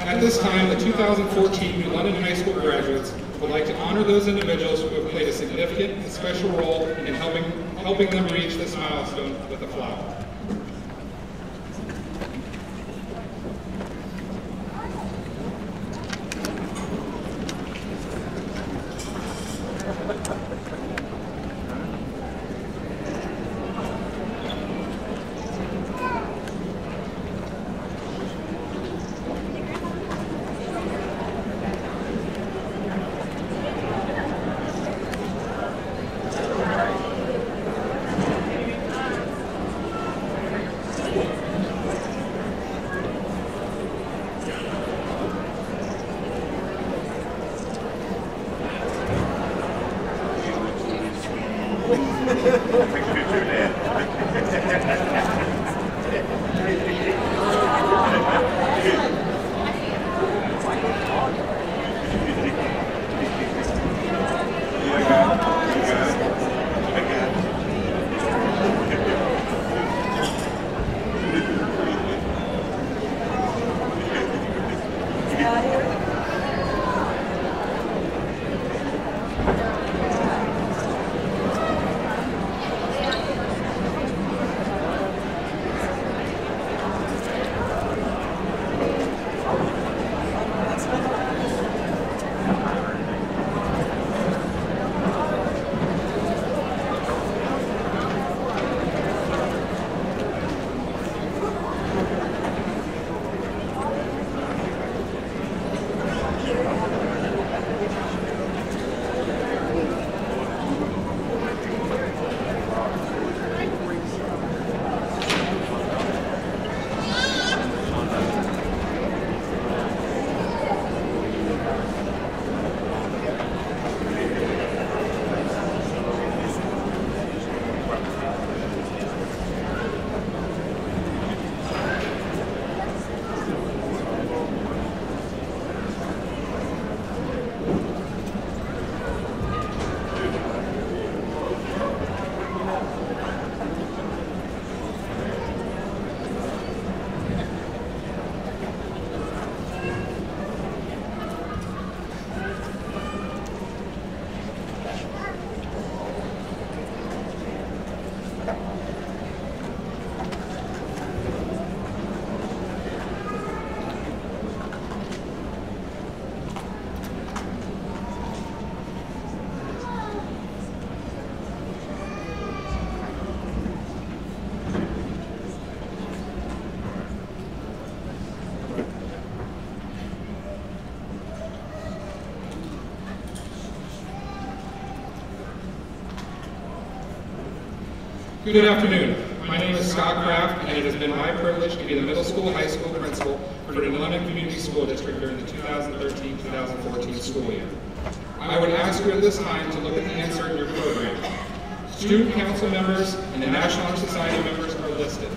At this time, the 2014 New London High School graduates would like to honor those individuals who have played a significant and special role in helping them reach this milestone with a flower. Good afternoon. My name is Scott Kraft, and it has been my privilege to be the middle school high school principal for the New London Community School District during the 2013-2014 school year. I would ask you at this time to look at the insert in your program. Student council members and the National Honor Society members are listed.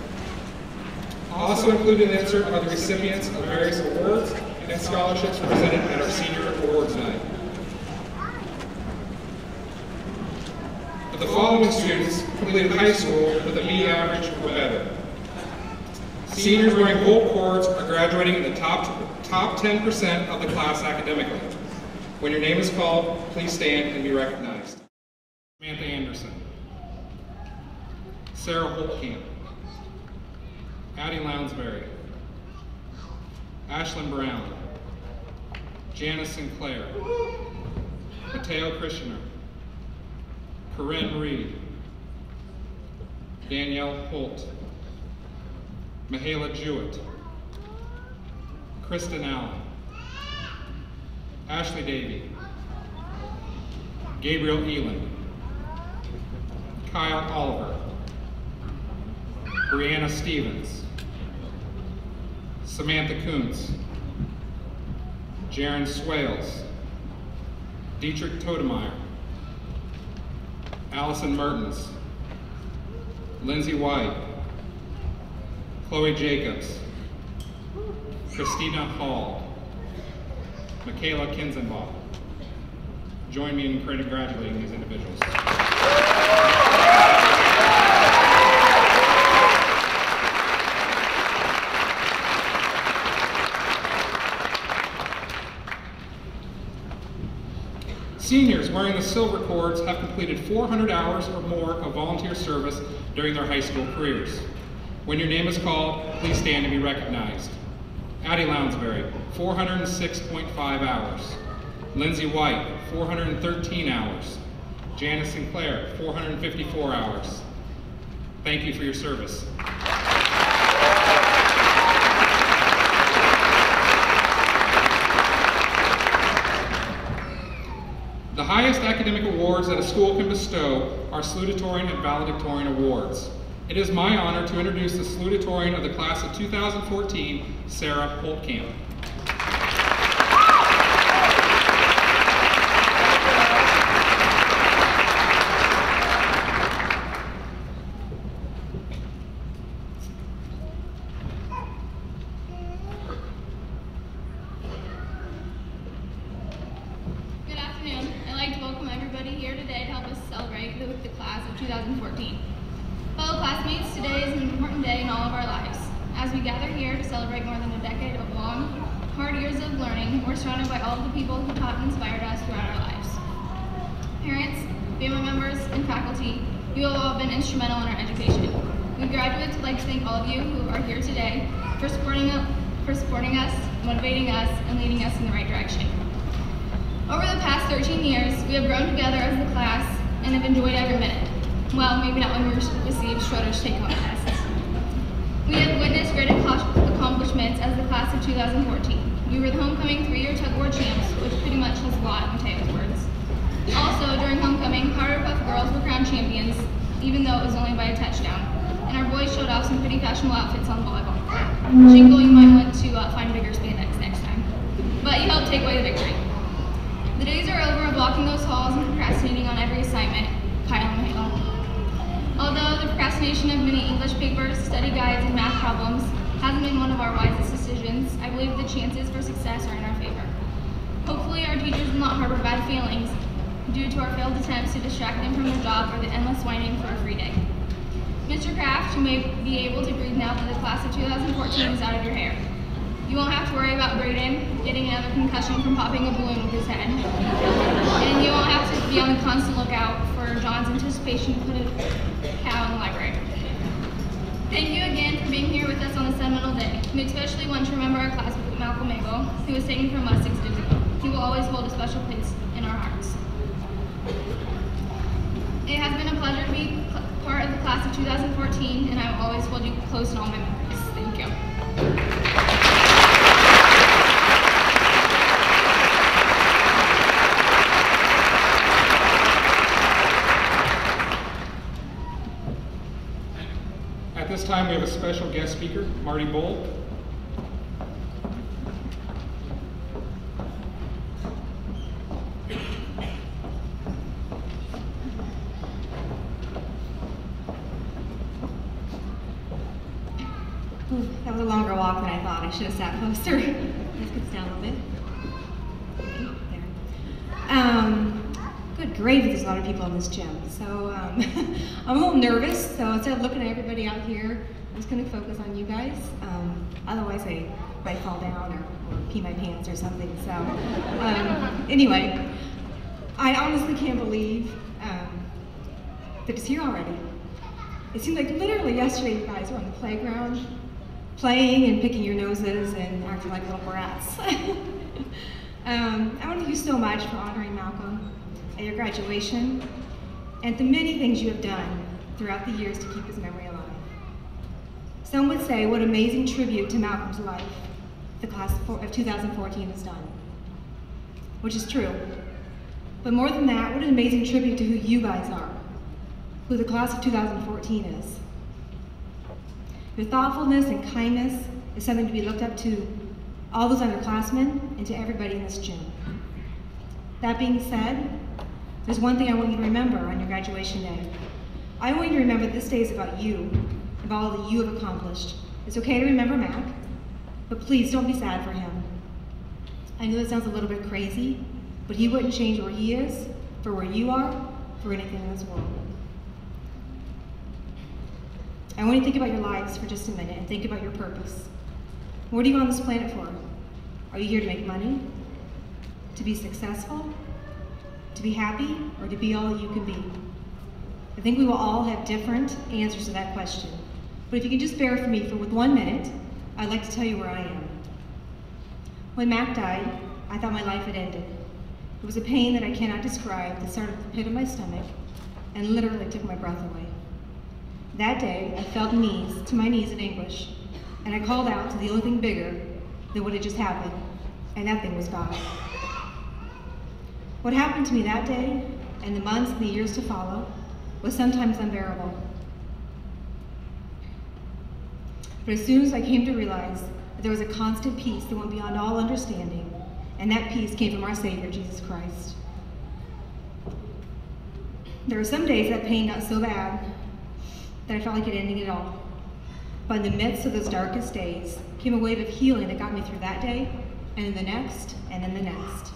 Also included in the insert are the recipients of various awards and scholarships presented at our senior awards night. The following students completed high school with a B average or better. Seniors wearing gold cords are graduating in the top 10% of the class academically. When your name is called, please stand and be recognized. Samantha Anderson, Sarah Holtkamp, Addie Lounsbury, Ashlyn Brown, Janice Sinclair, Mateo Krishner, Corinne Reed, Danielle Holt, Mihaela Jewett, Kristen Allen, Ashley Davey, Gabriel Elan, Kyle Oliver, Brianna Stevens, Samantha Kuntz, Jaron Swales, Dietrich Todemeyer, Allison Mertens, Lindsay White, Chloe Jacobs, Christina Hall, Michaela Kinzenbaugh. Join me in congratulating these individuals. Seniors wearing the silver cords have completed 400 hours or more of volunteer service during their high school careers. When your name is called, please stand and be recognized. Addie Lounsbury, 406.5 hours. Lindsay White, 413 hours. Janice Sinclair, 454 hours. Thank you for your service. The highest academic awards that a school can bestow are salutatorian and valedictorian awards. It is my honor to introduce the salutatorian of the class of 2014, Sarah Holtkamp. Good afternoon. I'd like to welcome everybody here today to help us celebrate the class of 2014. Fellow classmates, today is an important day in all of our lives. As we gather here to celebrate more than a decade of long, hard years of learning, we're surrounded by all of the people who taught and inspired us throughout our lives. Parents, family members, and faculty, you have all been instrumental in our education. We graduates would like to thank all of you who are here today for supporting us, motivating us, and leading us in the right direction. Over the past 13 years, we have grown together as a class and have enjoyed every minute. Well, maybe not when we received Schroeder's take-home tests. We have witnessed great accomplishments as the class of 2014. We were the homecoming 3-year tug of war champs, which pretty much has a lot in Mateo's words. Also, during homecoming, Powder Puff girls were crowned champions, even though it was only by a touchdown. And our boys showed off some pretty fashionable outfits on the volleyball court. Jingle, you might want to find bigger spandex next time. But you helped take away the victory. The days are over of blocking those halls and procrastinating on every assignment, pile on the hill. Although the procrastination of many English papers, study guides, and math problems hasn't been one of our wisest decisions, I believe the chances for success are in our favor. Hopefully our teachers will not harbor bad feelings due to our failed attempts to distract them from their job or the endless whining for a free day. Mr. Kraft, you may be able to breathe now that the class of 2014 is out of your hair. You won't have to worry about Braden getting another concussion from popping a balloon with his head. And you won't have to be on the constant lookout for John's anticipation to put a cow in the library. Thank you again for being here with us on this sentimental day. We especially want to remember our classmate Malcolm Mabel, who was taken from us 6 days ago. He will always hold a special place in our hearts. It has been a pleasure to be part of the class of 2014, and I will always hold you close in all my memories. Thank you. At this time, we have a special guest speaker, Marty Bull. That was a longer walk than I thought. I should have sat closer. Let's get down a little bit. There. Good gravy, there's a lot of people in this gym. So I'm a little nervous, so instead of looking at everybody out here, I'm just going to focus on you guys. Otherwise I might fall down or pee my pants or something. So anyway, I honestly can't believe that it's here already. It seemed like literally yesterday you guys were on the playground playing and picking your noses and acting like little brats. I want to thank you so much for honoring Malcolm at your graduation and the many things you have done throughout the years to keep his memory alive. Some would say what amazing tribute to Malcolm's life the class of 2014 has done, which is true. But more than that, what an amazing tribute to who you guys are, who the class of 2014 is. Your thoughtfulness and kindness is something to be looked up to all those underclassmen and to everybody in this gym. That being said, there's one thing I want you to remember on your graduation day. I want you to remember this day is about you, of all that you have accomplished. It's okay to remember Mac, but please don't be sad for him. I know that sounds a little bit crazy, but he wouldn't change where he is, for where you are, for anything in this world. I want you to think about your lives for just a minute and think about your purpose. What are you on this planet for? Are you here to make money? To be successful? To to be happy or to be all that you can be? I think we will all have different answers to that question. But if you can just bear with 1 minute, I'd like to tell you where I am. When Mac died, I thought my life had ended. It was a pain that I cannot describe that started at the pit of my stomach and literally took my breath away. That day, I fell to my knees in anguish, and I called out to the only thing bigger than what had just happened, and that thing was God. What happened to me that day, and the months and the years to follow, was sometimes unbearable. But as soon as I came to realize that there was a constant peace that went beyond all understanding, and that peace came from our Savior, Jesus Christ. There were some days that pain got so bad that I felt like it ending it all. But in the midst of those darkest days came a wave of healing that got me through that day, and then the next, and then the next.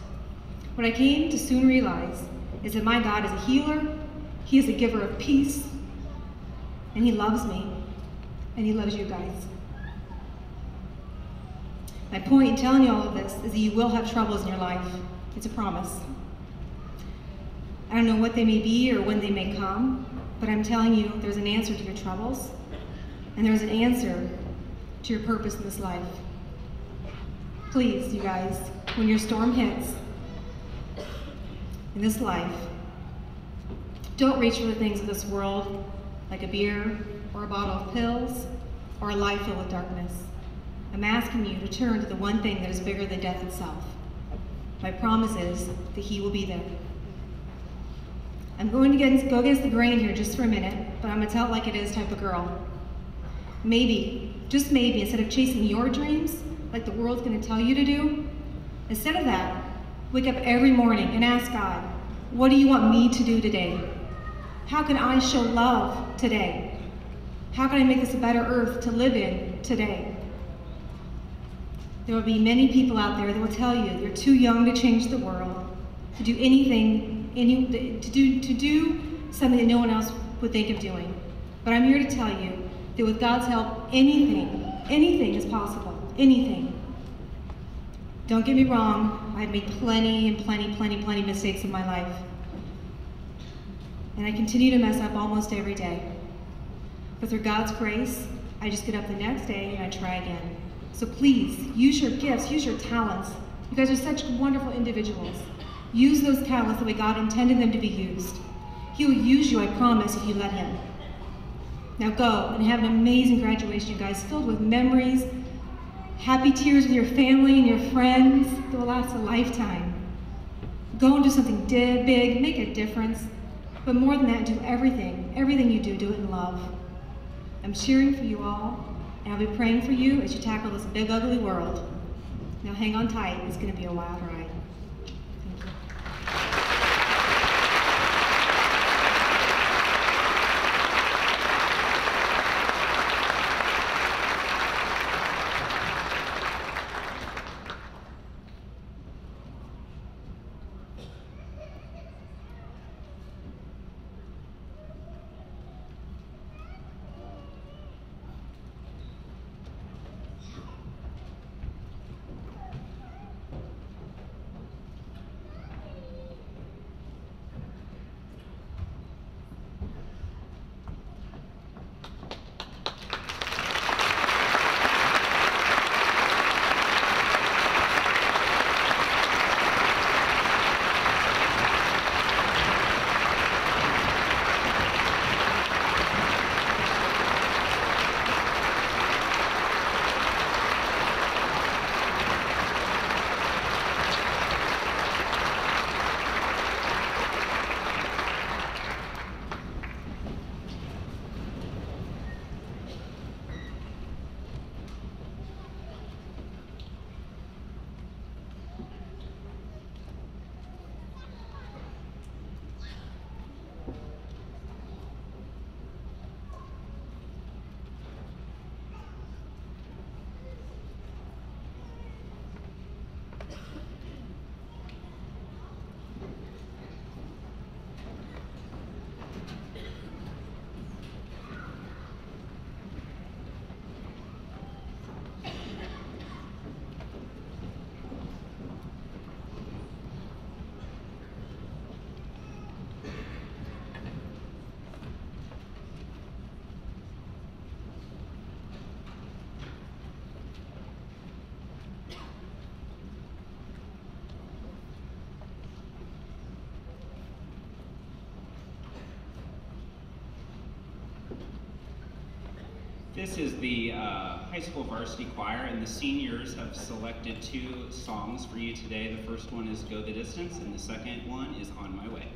What I came to soon realize is that my God is a healer, He is a giver of peace, and He loves me, and He loves you guys. My point in telling you all of this is that you will have troubles in your life. It's a promise. I don't know what they may be or when they may come, but I'm telling you there's an answer to your troubles, and there's an answer to your purpose in this life. Please, you guys, when your storm hits in this life, don't reach for the things of this world, like a beer or a bottle of pills or a life filled with darkness. I'm asking you to turn to the one thing that is bigger than death itself. My promise is that He will be there. I'm going to go against the grain here just for a minute, but I'm going to tell it like it is type of girl. Maybe, just maybe, instead of chasing your dreams, like the world's going to tell you to do, instead of that, wake up every morning and ask God, what do you want me to do today? How can I show love today? How can I make this a better earth to live in today? There will be many people out there that will tell you you're too young to change the world, to do anything, to do something that no one else would think of doing. But I'm here to tell you that with God's help, anything is possible, anything. Don't get me wrong, I've made plenty mistakes in my life. And I continue to mess up almost every day. But through God's grace, I just get up the next day and I try again. So please, use your gifts, use your talents. You guys are such wonderful individuals. Use those talents the way God intended them to be used. He will use you, I promise, if you let Him. Now go and have an amazing graduation, you guys, filled with memories, happy tears with your family and your friends that will last a lifetime. Go and do something big, make a difference. But more than that, do everything you do it in love. I'm cheering for you all, and I'll be praying for you as you tackle this big, ugly world. Now hang on tight, it's going to be a wild ride. Thank you. This is the high school varsity choir, and the seniors have selected 2 songs for you today. The first one is Go the Distance, and the second one is On My Way.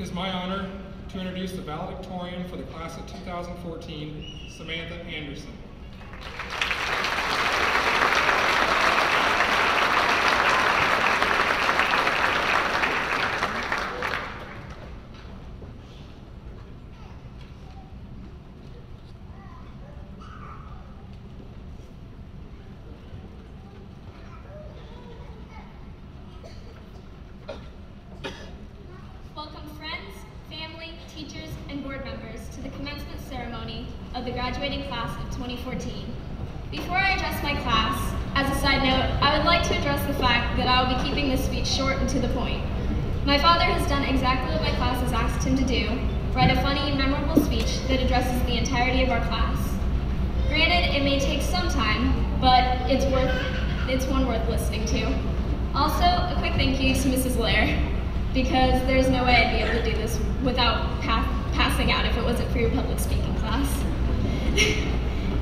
it is my honor to introduce the valedictorian for the class of 2014, Samantha Anderson. Welcome friends, family, teachers, and board members to the commencement ceremony of the graduating class of 2014. Before I address my class, as a side note, I would like to address the fact that I will be keeping this speech short and to the point. My father has done exactly what my class has asked him to do, write a funny, memorable speech that addresses the entirety of our class. Granted, it may take some time, but it's one worth listening to. Also, a quick thank you to Mrs. Lair, because there's no way I'd be able to do this without passing out if it wasn't for your public speaking class.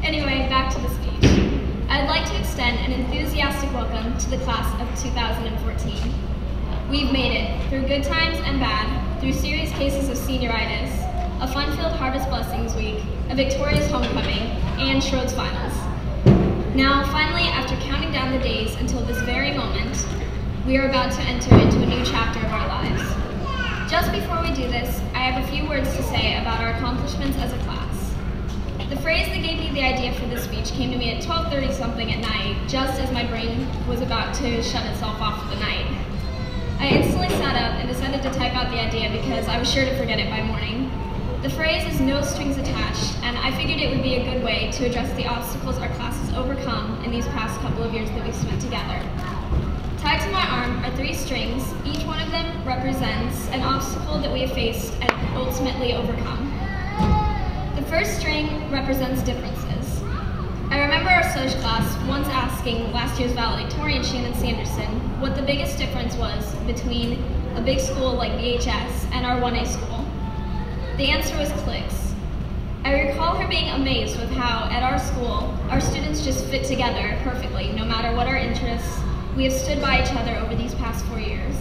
Anyway, back to the speech. I'd like to extend an enthusiastic welcome to the class of 2014. We've made it, through good times and bad, through serious cases of senioritis, a fun-filled Harvest Blessings Week, a victorious homecoming, and Schroed's Finals. Now, finally, after counting down the days until this very moment, we are about to enter into a new chapter of our lives. Just before we do this, I have a few words to say about our accomplishments as a class. The phrase that gave me the idea for this speech came to me at 12:30 something at night, just as my brain was about to shut itself off for the night. I instantly sat up and decided to type out the idea because I was sure to forget it by morning. The phrase is no strings attached, and I figured it would be a good way to address the obstacles our class has overcome in these past couple of years that we've spent together. Tied to my arm are 3 strings. Each one of them represents an obstacle that we have faced and ultimately overcome. The first string represents differences. I remember our Social class once asking last year's valedictorian, Shannon Sanderson, what the biggest difference was between a big school like BHS and our 1A school. The answer was clicks. I recall her being amazed with how, at our school, our students just fit together perfectly, no matter what our interests. We have stood by each other over these past 4 years.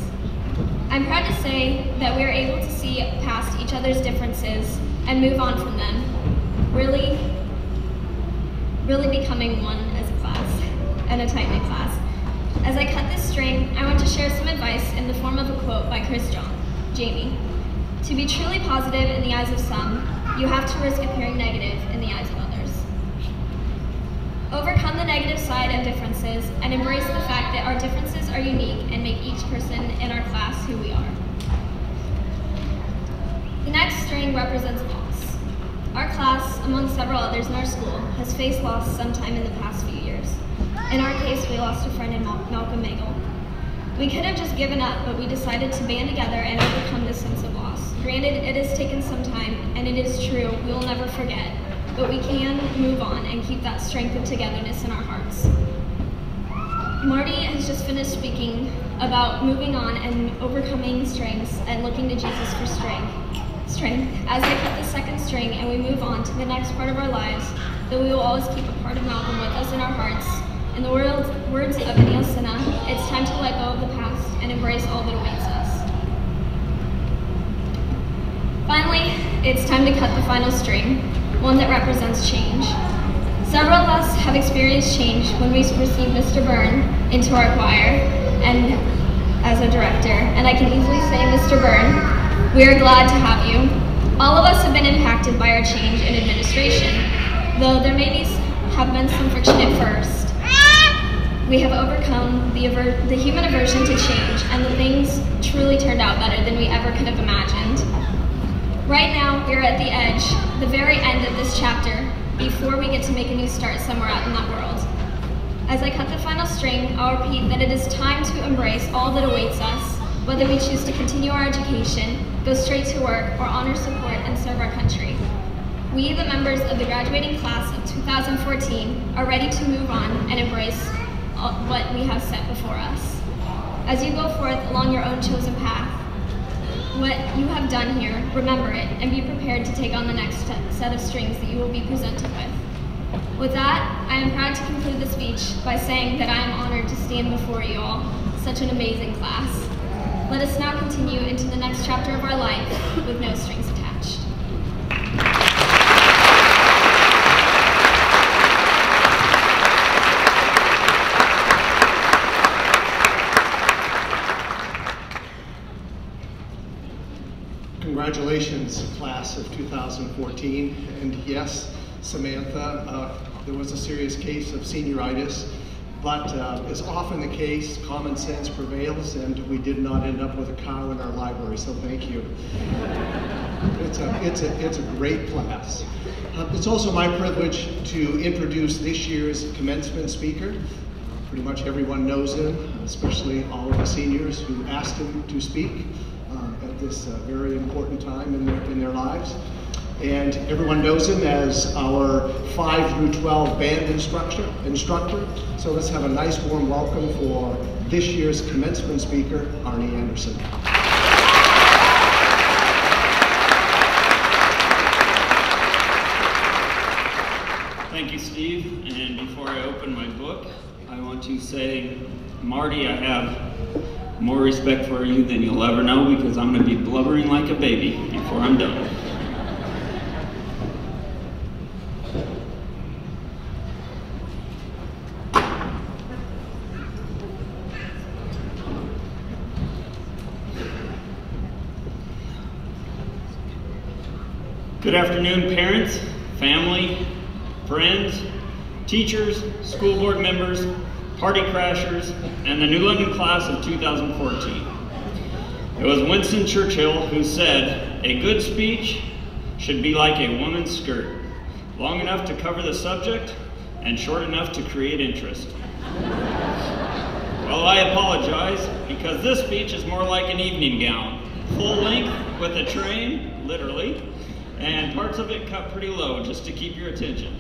I'm proud to say that we are able to see past each other's differences and move on from them, really becoming one as a class, and a tight-knit class. As I cut this string, I want to share some advice in the form of a quote by Chris Jamie. To be truly positive in the eyes of some, you have to risk appearing negative in the eyes of others. Overcome the negative side of differences and embrace the fact that our differences are unique and make each person in our class who we are. The next string represents loss. Our class, among several others in our school, has faced loss sometime in the past few years. In our case, we lost a friend in Malcolm Magel. We could have just given up, but we decided to band together and overcome this sense of loss. Granted, it has taken some time, and it is true, we will never forget, but we can move on and keep that strength of togetherness in our hearts. Marty has just finished speaking about moving on and overcoming strengths and looking to Jesus for strength. As I cut the second string and we move on to the next part of our lives, that we will always keep a part of Malcolm with us in our hearts. In the words of Neil Sinha, it's time to let go of the past and embrace all that awaits us. Finally, it's time to cut the final string, one that represents change. Several of us have experienced change when we received Mr. Byrne into our choir and as a director, and I can easily say, Mr. Byrne, we are glad to have you. All of us have been impacted by our change in administration, though there may have been some friction at first. We have overcome the human aversion to change, and the things truly turned out better than we ever could have imagined. Right now, we're at the edge, the very end of this chapter, before we get to make a new start somewhere out in that world. As I cut the final string, I'll repeat that it is time to embrace all that awaits us, whether we choose to continue our education, go straight to work, or honor, support, and serve our country. We, the members of the graduating class of 2014, are ready to move on and embrace what we have set before us. As you go forth along your own chosen path, what you have done here, remember it, and be prepared to take on the next set of strings that you will be presented with. With that, I am proud to conclude the speech by saying that I am honored to stand before you all, such an amazing class. Let us now continue into the next chapter of our life with no strings attached. Congratulations, class of 2014. And yes, Samantha, there was a serious case of senioritis, but as often the case, common sense prevails, and we did not end up with a cow in our library, so thank you. It's a great class. It's also my privilege to introduce this year's commencement speaker. Pretty much everyone knows him, especially all of the seniors who asked him to speak at this very important time in their lives. And everyone knows him as our 5 through 12 band instructor. So let's have a nice warm welcome for this year's commencement speaker, Arnie Anderson. Thank you, Steve. And before I open my book, I want to say, Marty, I have more respect for you than you'll ever know, because I'm going to be blubbering like a baby before I'm done. Good afternoon, parents, family, friends, teachers, school board members, party crashers, and the New London class of 2014. It was Winston Churchill who said, "A good speech should be like a woman's skirt, long enough to cover the subject and short enough to create interest." Well, I apologize, because this speech is more like an evening gown, full length with a train, literally, and parts of it cut pretty low just to keep your attention.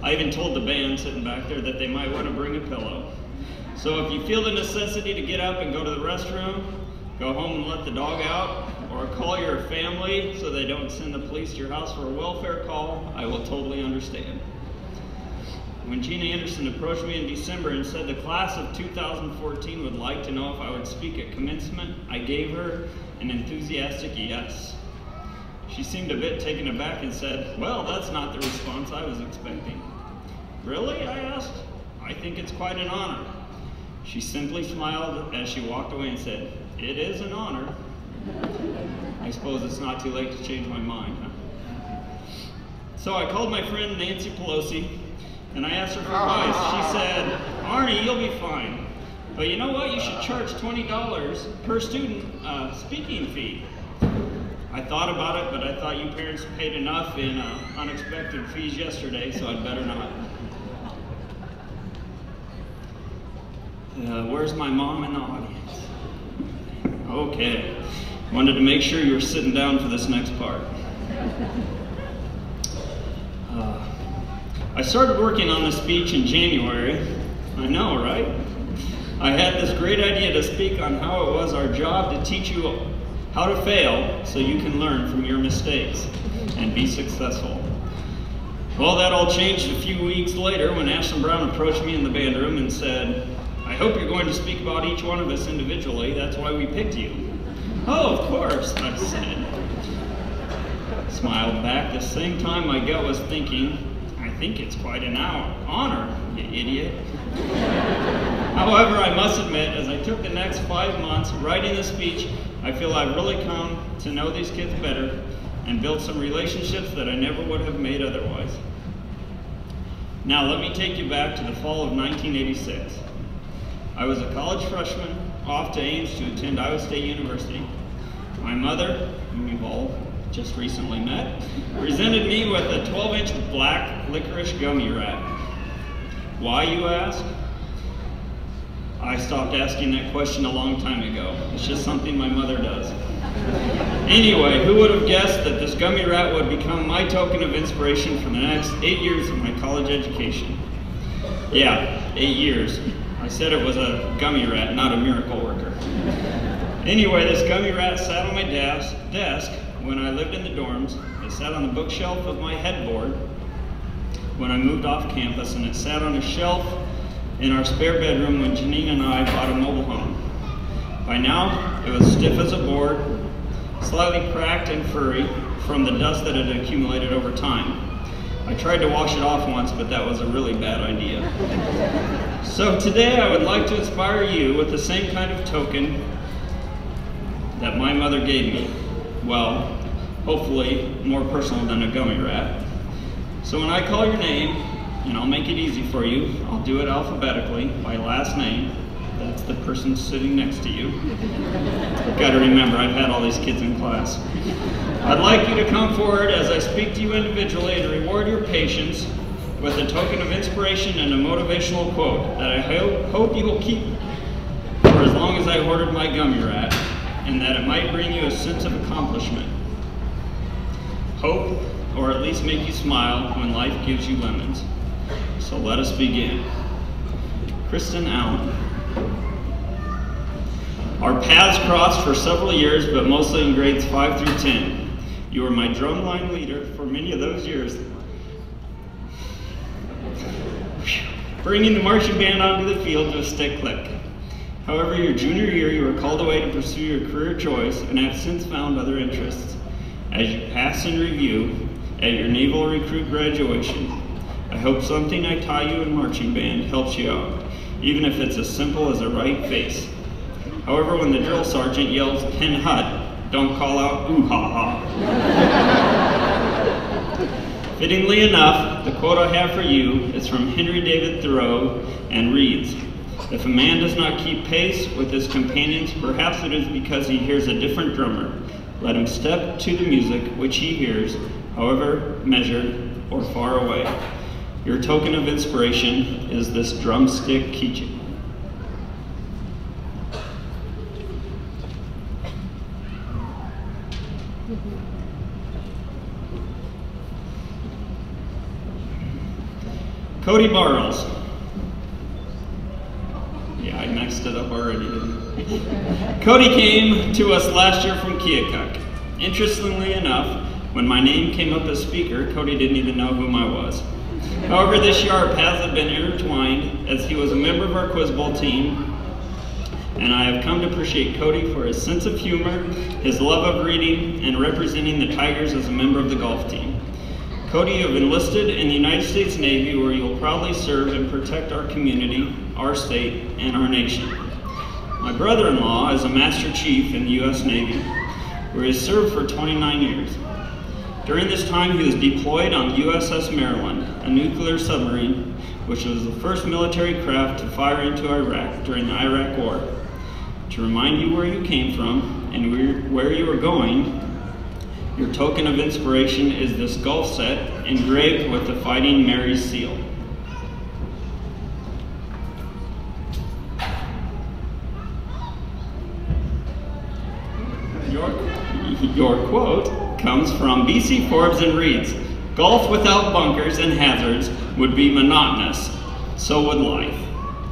I even told the band sitting back there that they might want to bring a pillow. So if you feel the necessity to get up and go to the restroom, go home and let the dog out, or call your family so they don't send the police to your house for a welfare call, I will totally understand. When Gina Anderson approached me in December and said the class of 2014 would like to know if I would speak at commencement, I gave her an enthusiastic yes. She seemed a bit taken aback and said, "Well, that's not the response I was expecting." "Really?" I asked. "I think it's quite an honor." She simply smiled as she walked away and said, "It is an honor." I suppose it's not too late to change my mind, huh? So I called my friend Nancy Pelosi and I asked her for advice. She said, "Arnie, you'll be fine. But you know what? You should charge $20 per student speaking fee." I thought about it, but I thought you parents paid enough in unexpected fees yesterday, so I'd better not. Where's my mom in the audience? Okay. Wanted to make sure you were sitting down for this next part. I started working on this speech in January. I know, right? I had this great idea to speak on how it was our job to teach you how to fail so you can learn from your mistakes and be successful. Well, that all changed a few weeks later when Ashlyn Brown approached me in the band room and said, "I hope you're going to speak about each one of us individually. That's why we picked you." "Oh, of course," I said. Smiled back. The same time my gut was thinking, "I think it's quite an honor, you idiot." However, I must admit, as I took the next 5 months writing the speech, I feel I've really come to know these kids better and built some relationships that I never would have made otherwise. Now let me take you back to the fall of 1986. I was a college freshman off to Ames to attend Iowa State University. My mother, whom you've all just recently met, presented me with a 12-inch black licorice gummy rat. Why, you ask? I stopped asking that question a long time ago. It's just something my mother does. Anyway, who would have guessed that this gummy rat would become my token of inspiration for the next 8 years of my college education? Yeah, 8 years. I said it was a gummy rat, not a miracle worker. Anyway, this gummy rat sat on my desk when I lived in the dorms. It sat on the bookshelf of my headboard when I moved off campus, and it sat on a shelf in our spare bedroom when Janine and I bought a mobile home. By now, it was stiff as a board, slightly cracked and furry from the dust that had accumulated over time. I tried to wash it off once, but that was a really bad idea. So today I would like to inspire you with the same kind of token that my mother gave me. Well, hopefully more personal than a gummy rat. So when I call your name, and I'll make it easy for you, I'll do it alphabetically by last name. That's the person sitting next to you. Got to remember, I've had all these kids in class. I'd like you to come forward as I speak to you individually to reward your patience with a token of inspiration and a motivational quote that I hope you will keep for as long as I ordered my gummy rat, and that it might bring you a sense of accomplishment. Hope, or at least make you smile when life gives you lemons. So let us begin. Kristen Allen. Our paths crossed for several years, but mostly in grades 5 through 10. You were my drumline leader for many of those years, bringing the marching band onto the field to a stick click. However, your junior year, you were called away to pursue your career choice and have since found other interests. As you pass in review at your naval recruit graduation, I hope something I taught you in marching band helps you out, even if it's as simple as a right face. However, when the drill sergeant yells, "Pen Hut," don't call out, "Ooh ha ha." Fittingly enough, the quote I have for you is from Henry David Thoreau and reads, "If a man does not keep pace with his companions, perhaps it is because he hears a different drummer. Let him step to the music which he hears, however measured or far away." Your token of inspiration is this drumstick keychain. Cody Bartles. Yeah, I messed it up already, didn't I? Cody came to us last year from Keokuk. Interestingly enough, when my name came up as speaker, Cody didn't even know whom I was. However, this year our paths have been intertwined as he was a member of our quiz bowl team, and I have come to appreciate Cody for his sense of humor, his love of reading, and representing the Tigers as a member of the golf team. Cody, you have enlisted in the United States Navy, where you will proudly serve and protect our community, our state, and our nation. My brother-in-law is a Master Chief in the U.S. Navy, where he has served for 29 years. During this time, he was deployed on the USS Maryland, a nuclear submarine, which was the first military craft to fire into Iraq during the Iraq War. To remind you where you came from and where you are going, your token of inspiration is this golf set engraved with the Fighting Mary's seal. Your quote comes from BC Forbes and reads, "Golf without bunkers and hazards would be monotonous. So would life."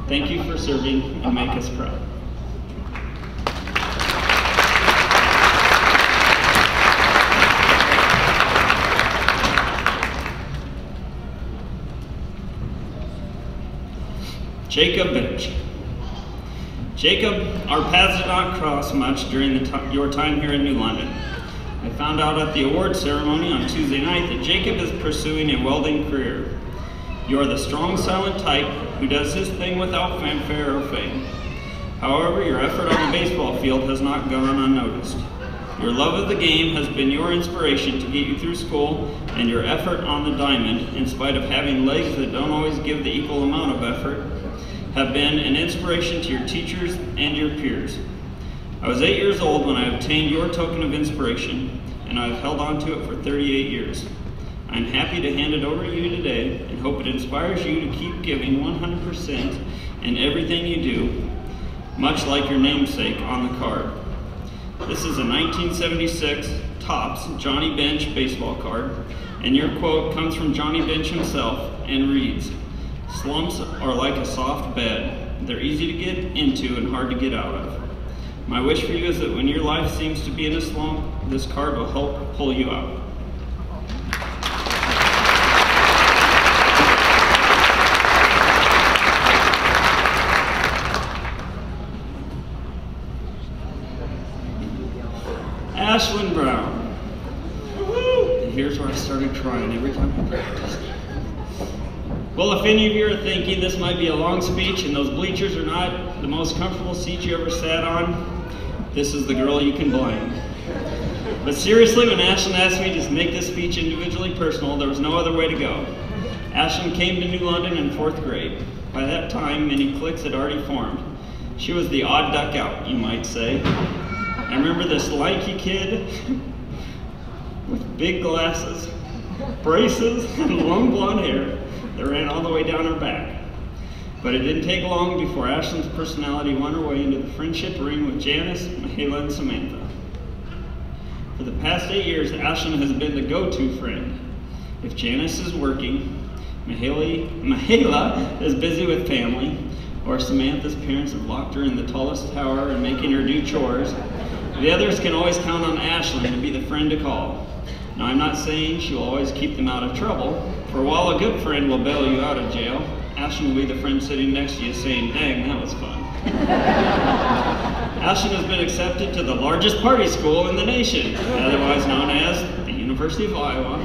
Thank you for serving and make us proud. Jacob Bench. Jacob, our paths did not cross much during your time here in New London. I found out at the award ceremony on Tuesday night that Jacob is pursuing a welding career. You are the strong, silent type who does his thing without fanfare or fame. However, your effort on the baseball field has not gone unnoticed. Your love of the game has been your inspiration to get you through school, and your effort on the diamond, in spite of having legs that don't always give the equal amount of effort, have been an inspiration to your teachers and your peers. I was 8 years old when I obtained your token of inspiration, and I have held on to it for 38 years. I am happy to hand it over to you today and hope it inspires you to keep giving 100% in everything you do, much like your namesake on the card. This is a 1976 Topps Johnny Bench baseball card, and your quote comes from Johnny Bench himself and reads, "Slumps are like a soft bed. They're easy to get into and hard to get out of. My wish for you is that when your life seems to be in a slump, this card will help pull you out." practice. Well, if any of you are thinking this might be a long speech and those bleachers are not the most comfortable seats you ever sat on, this is the girl you can blame. But seriously, when Ashlyn asked me to make this speech individually personal, there was no other way to go. Ashlyn came to New London in 4th grade. By that time, many cliques had already formed. She was the odd duck out, you might say. I remember this lanky kid with big glasses, braces, and long blonde hair that ran all the way down her back. But it didn't take long before Ashlyn's personality won her way into the friendship ring with Janice, Michaela, and Samantha. For the past 8 years, Ashlyn has been the go-to friend. If Janice is working, Michaela is busy with family, or Samantha's parents have locked her in the tallest tower and making her do chores, the others can always count on Ashlyn to be the friend to call. Now, I'm not saying she'll always keep them out of trouble, for while a good friend will bail you out of jail, Ashlyn will be the friend sitting next to you saying, "Dang, that was fun." Ashlyn has been accepted to the largest party school in the nation, otherwise known as the University of Iowa,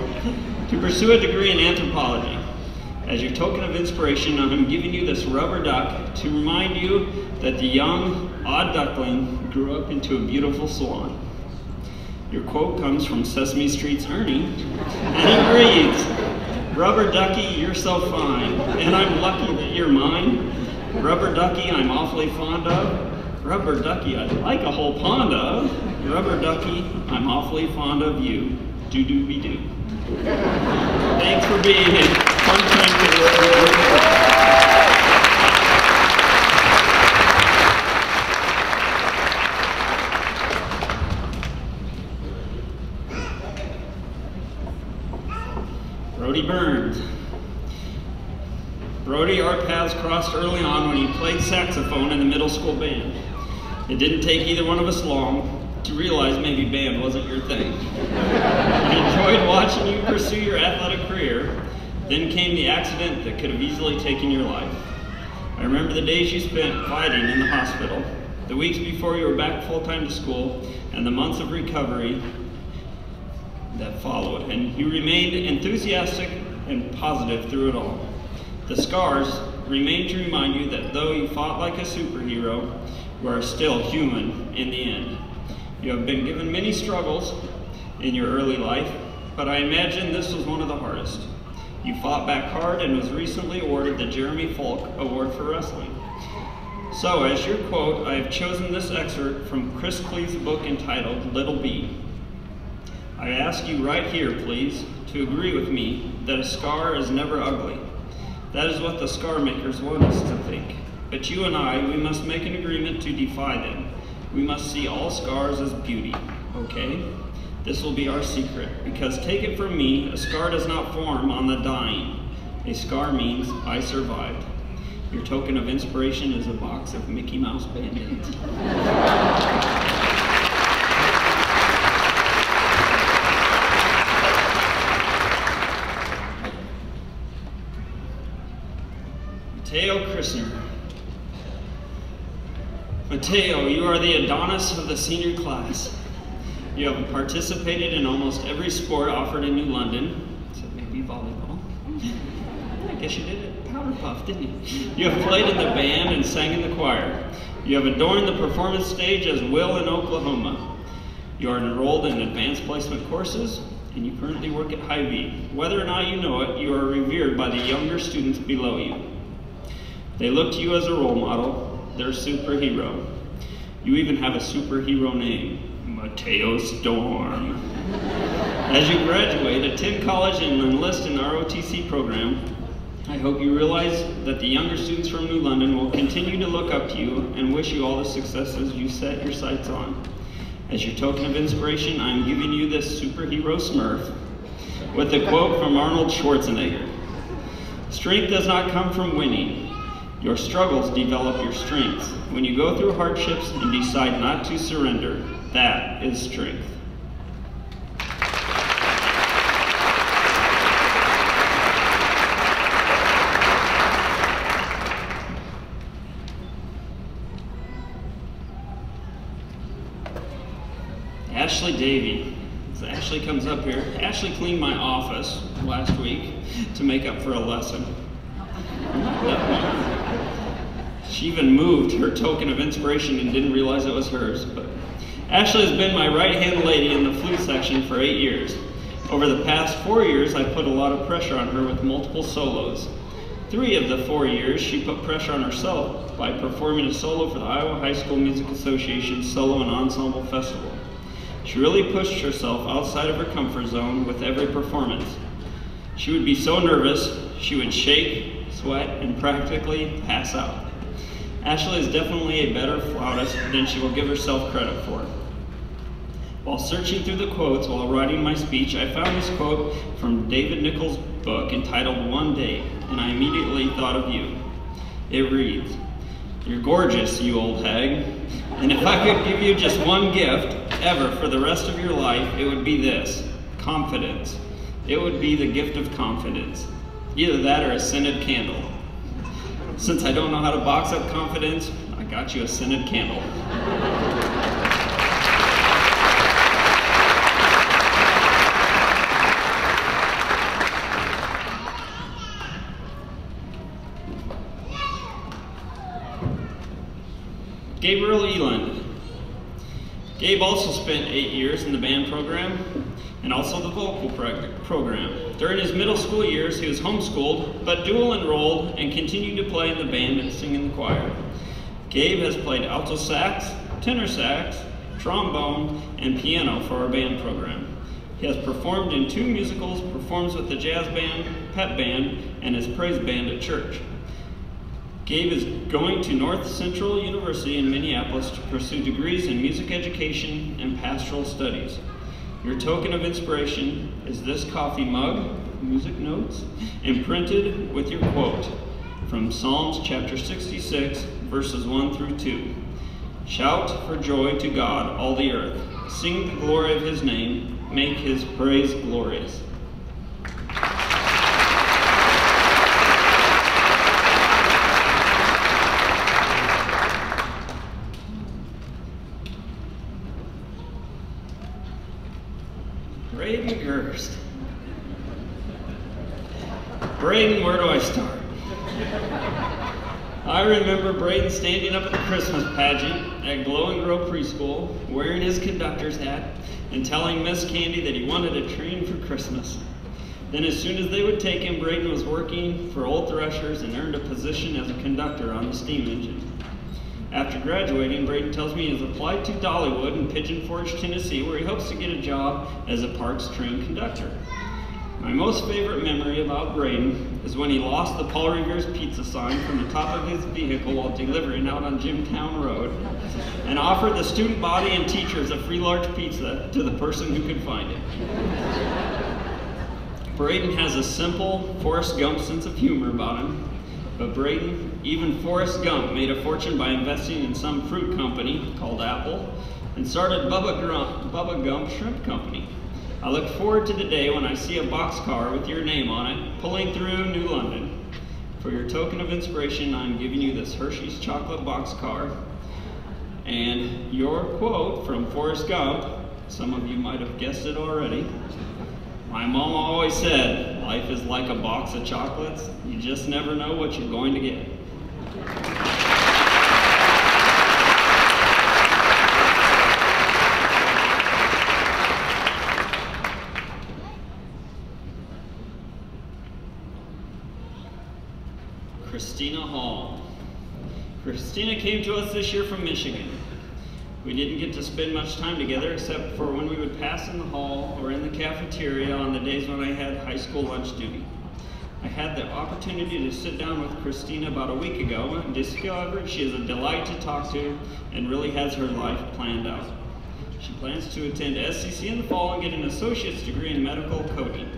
to pursue a degree in anthropology. As your token of inspiration, I'm giving you this rubber duck to remind you that the young, odd duckling grew up into a beautiful swan. Your quote comes from Sesame Street's Ernie, and it reads, "Rubber ducky, you're so fine, and I'm lucky that you're mine. Rubber ducky, I'm awfully fond of. Rubber ducky, I'd like a whole pond of. Rubber ducky, I'm awfully fond of you. Do-do-be-do." Thanks for being here. Fun time to work. Brody Burns. Brody, our paths crossed early on when he played saxophone in the middle school band. It didn't take either one of us long to realize maybe band wasn't your thing. I enjoyed watching you pursue your athletic career. Then came the accident that could have easily taken your life. I remember the days you spent fighting in the hospital, the weeks before you were back full-time to school, and the months of recovery that followed, and you remained enthusiastic and positive through it all. The scars remain to remind you that though you fought like a superhero, you are still human in the end. You have been given many struggles in your early life, but I imagine this was one of the hardest. You fought back hard and was recently awarded the Jeremy Falk Award for Wrestling. So, as your quote, I have chosen this excerpt from Chris Cleve's book entitled Little Bee. I ask you right here, please, to agree with me that a scar is never ugly. That is what the scar makers want us to think. But you and I, we must make an agreement to defy them. We must see all scars as beauty, okay? This will be our secret, because take it from me, a scar does not form on the dying. A scar means I survived. Your token of inspiration is a box of Mickey Mouse Band-Aids. Mateo Christner. Mateo, you are the Adonis of the senior class. You have participated in almost every sport offered in New London, except maybe volleyball. I guess you did it Powerpuff, didn't you? You have played in the band and sang in the choir. You have adorned the performance stage as Will in Oklahoma. You are enrolled in advanced placement courses, and you currently work at Hy-Vee. Whether or not you know it, you are revered by the younger students below you. They look to you as a role model, their superhero. You even have a superhero name, Mateo Storm. As you graduate, attend college and enlist in the ROTC program, I hope you realize that the younger students from New London will continue to look up to you and wish you all the successes you set your sights on. As your token of inspiration, I am giving you this superhero Smurf with a quote from Arnold Schwarzenegger. Strength does not come from winning. Your struggles develop your strengths. When you go through hardships and decide not to surrender, that is strength. Ashley Davey. Is Ashley comes up here. Ashley cleaned my office last week to make up for a lesson. She even moved her token of inspiration and didn't realize it was hers. But Ashley has been my right-hand lady in the flute section for 8 years. Over the past 4 years, I put a lot of pressure on her with multiple solos. 3 of the 4 years, she put pressure on herself by performing a solo for the Iowa High School Music Association Solo and Ensemble Festival. She really pushed herself outside of her comfort zone with every performance. She would be so nervous, she would shake, sweat, and practically pass out. Ashley is definitely a better flautist than she will give herself credit for. While searching through the quotes while writing my speech, I found this quote from David Nichols' book entitled One Day, and I immediately thought of you. It reads, "You're gorgeous, you old hag, and if I could give you just one gift ever for the rest of your life, it would be this, confidence. It would be the gift of confidence. Either that or a scented candle. Since I don't know how to box up confidence, I got you a scented candle." Gabriel Eland. Gabe also spent 8 years in the band program and also the vocal program. During his middle school years, he was homeschooled, but dual enrolled and continued to play in the band and sing in the choir. Gabe has played alto sax, tenor sax, trombone, and piano for our band program. He has performed in 2 musicals, performs with the jazz band, pep band, and his praise band at church. Gabe is going to North Central University in Minneapolis to pursue degrees in music education and pastoral studies. Your token of inspiration is this coffee mug, music notes, imprinted with your quote from Psalms chapter 66, verses 1 through 2. "Shout for joy to God, all the earth. Sing the glory of his name. Make his praise glorious." Braden Gerst. Braden, where do I start? I remember Braden standing up at the Christmas pageant at Glow and Grow Preschool, wearing his conductor's hat, and telling Miss Candy that he wanted a train for Christmas. Then as soon as they would take him, Braden was working for Old Threshers and earned a position as a conductor on the steam engine. After graduating, Braden tells me he has applied to Dollywood in Pigeon Forge, Tennessee, where he hopes to get a job as a parks train conductor. My most favorite memory about Braden is when he lost the Paul Revere's pizza sign from the top of his vehicle while delivering out on Jimtown Road and offered the student body and teachers a free large pizza to the person who could find it. Braden has a simple Forrest Gump sense of humor about him. But Braden, even Forrest Gump, made a fortune by investing in some fruit company called Apple and started Bubba Gump Shrimp Company. I look forward to the day when I see a boxcar with your name on it pulling through New London. For your token of inspiration, I'm giving you this Hershey's chocolate boxcar. And your quote from Forrest Gump, some of you might have guessed it already. My mom always said, life is like a box of chocolates. You just never know what you're going to get. Christina Hall. Christina came to us this year from Michigan. We didn't get to spend much time together except for when we would pass in the hall or in the cafeteria on the days when I had high school lunch duty. I had the opportunity to sit down with Christina about a week ago and discovered she is a delight to talk to and really has her life planned out. She plans to attend SCC in the fall and get an associate's degree in medical coding.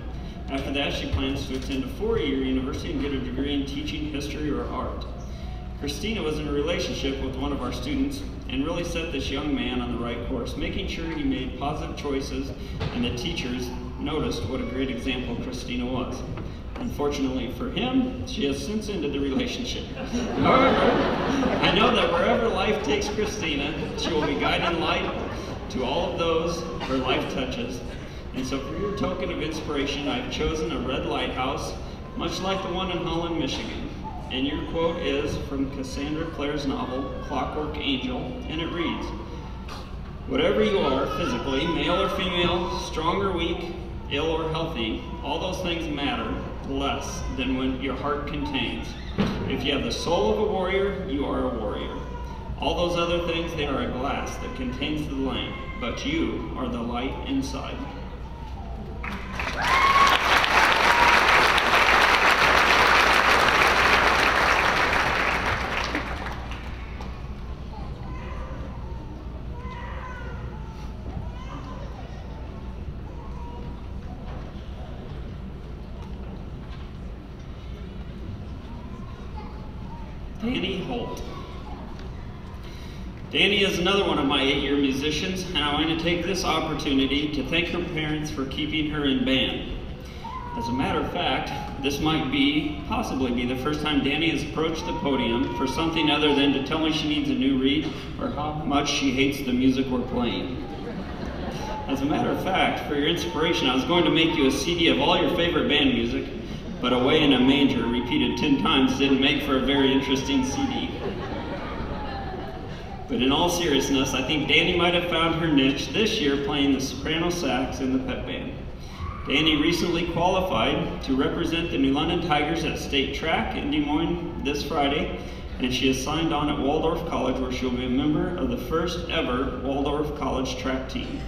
After that, she plans to attend a 4-year university and get a degree in teaching history or art. Christina was in a relationship with one of our students and really set this young man on the right course, making sure he made positive choices and the teachers noticed what a great example Christina was. Unfortunately for him, she has since ended the relationship. However, I know that wherever life takes Christina, she will be guiding light to all of those her life touches. And so for your token of inspiration, I've chosen a red lighthouse, much like the one in Holland, Michigan. And your quote is from Cassandra Clare's novel, Clockwork Angel, and it reads, "Whatever you are physically, male or female, strong or weak, ill or healthy, all those things matter less than what your heart contains. If you have the soul of a warrior, you are a warrior. All those other things, they are a glass that contains the lamp, but you are the light inside." Danny Holt. Danny is another one of my 8-year musicians, and I want to take this opportunity to thank her parents for keeping her in band. As a matter of fact, this might possibly be the first time Danny has approached the podium for something other than to tell me she needs a new reed or how much she hates the music we're playing. As a matter of fact, for your inspiration, I was going to make you a CD of all your favorite band music, but "Away in a Manger" repeated 10 times didn't make for a very interesting CD. But in all seriousness, I think Danny might have found her niche this year playing the soprano sax in the pep band. Danny recently qualified to represent the New London Tigers at State Track in Des Moines this Friday, and she is signed on at Waldorf College, where she'll be a member of the first ever Waldorf College track team.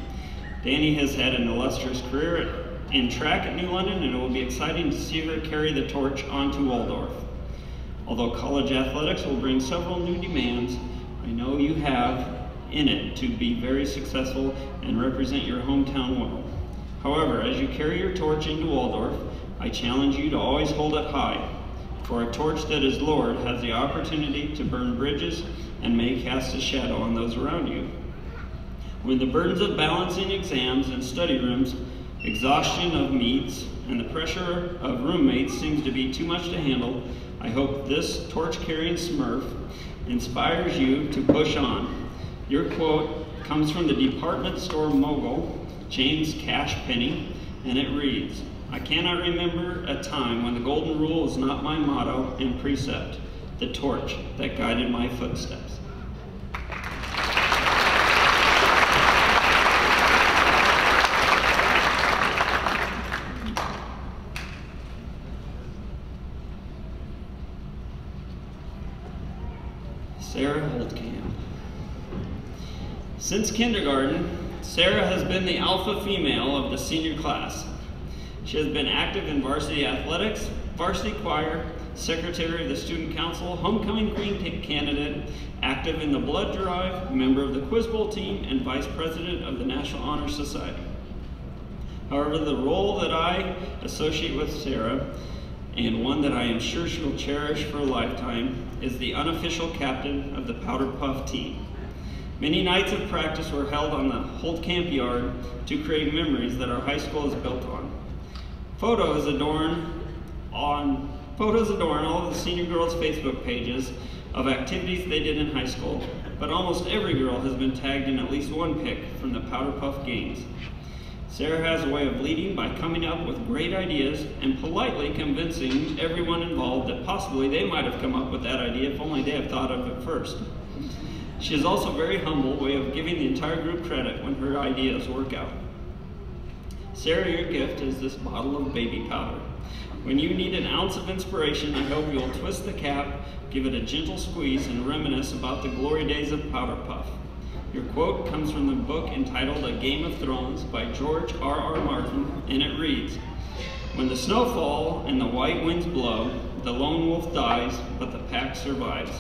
Danny has had an illustrious career in track at New London, and it will be exciting to see her carry the torch onto Waldorf. Although college athletics will bring several new demands, I know you have in it to be very successful and represent your hometown well. However, as you carry your torch into Waldorf, I challenge you to always hold it high, for a torch that is lowered has the opportunity to burn bridges and may cast a shadow on those around you. When the burdens of balancing exams and study rooms, exhaustion of meets, and the pressure of roommates seems to be too much to handle, I hope this torch-carrying Smurf inspires you to push on. Your quote comes from the department store mogul, James Cash Penny, and it reads, "I cannot remember a time when the golden rule was not my motto and precept, the torch that guided my footsteps." Sarah Holtkamp. Since kindergarten, Sarah has been the alpha female of the senior class. She has been active in varsity athletics, varsity choir, secretary of the student council, homecoming queen candidate, active in the blood drive, member of the quiz bowl team, and vice president of the National Honor Society. However, the role that I associate with Sarah, and one that I am sure she will cherish for a lifetime, is the unofficial captain of the Powder Puff team. Many nights of practice were held on the Holtkamp yard to create memories that our high school is built on. Photos adorn all of the senior girls' Facebook pages of activities they did in high school, but almost every girl has been tagged in at least one pic from the Powder Puff games. Sarah has a way of leading by coming up with great ideas and politely convincing everyone involved that possibly they might have come up with that idea if only they had thought of it first. She is also a very humble way of giving the entire group credit when her ideas work out. Sarah, your gift is this bottle of baby powder. When you need an ounce of inspiration, I hope you'll twist the cap, give it a gentle squeeze, and reminisce about the glory days of Powder Puff. Your quote comes from the book entitled A Game of Thrones by George R.R. Martin, and it reads, "When the snow falls and the white winds blow, the lone wolf dies, but the pack survives."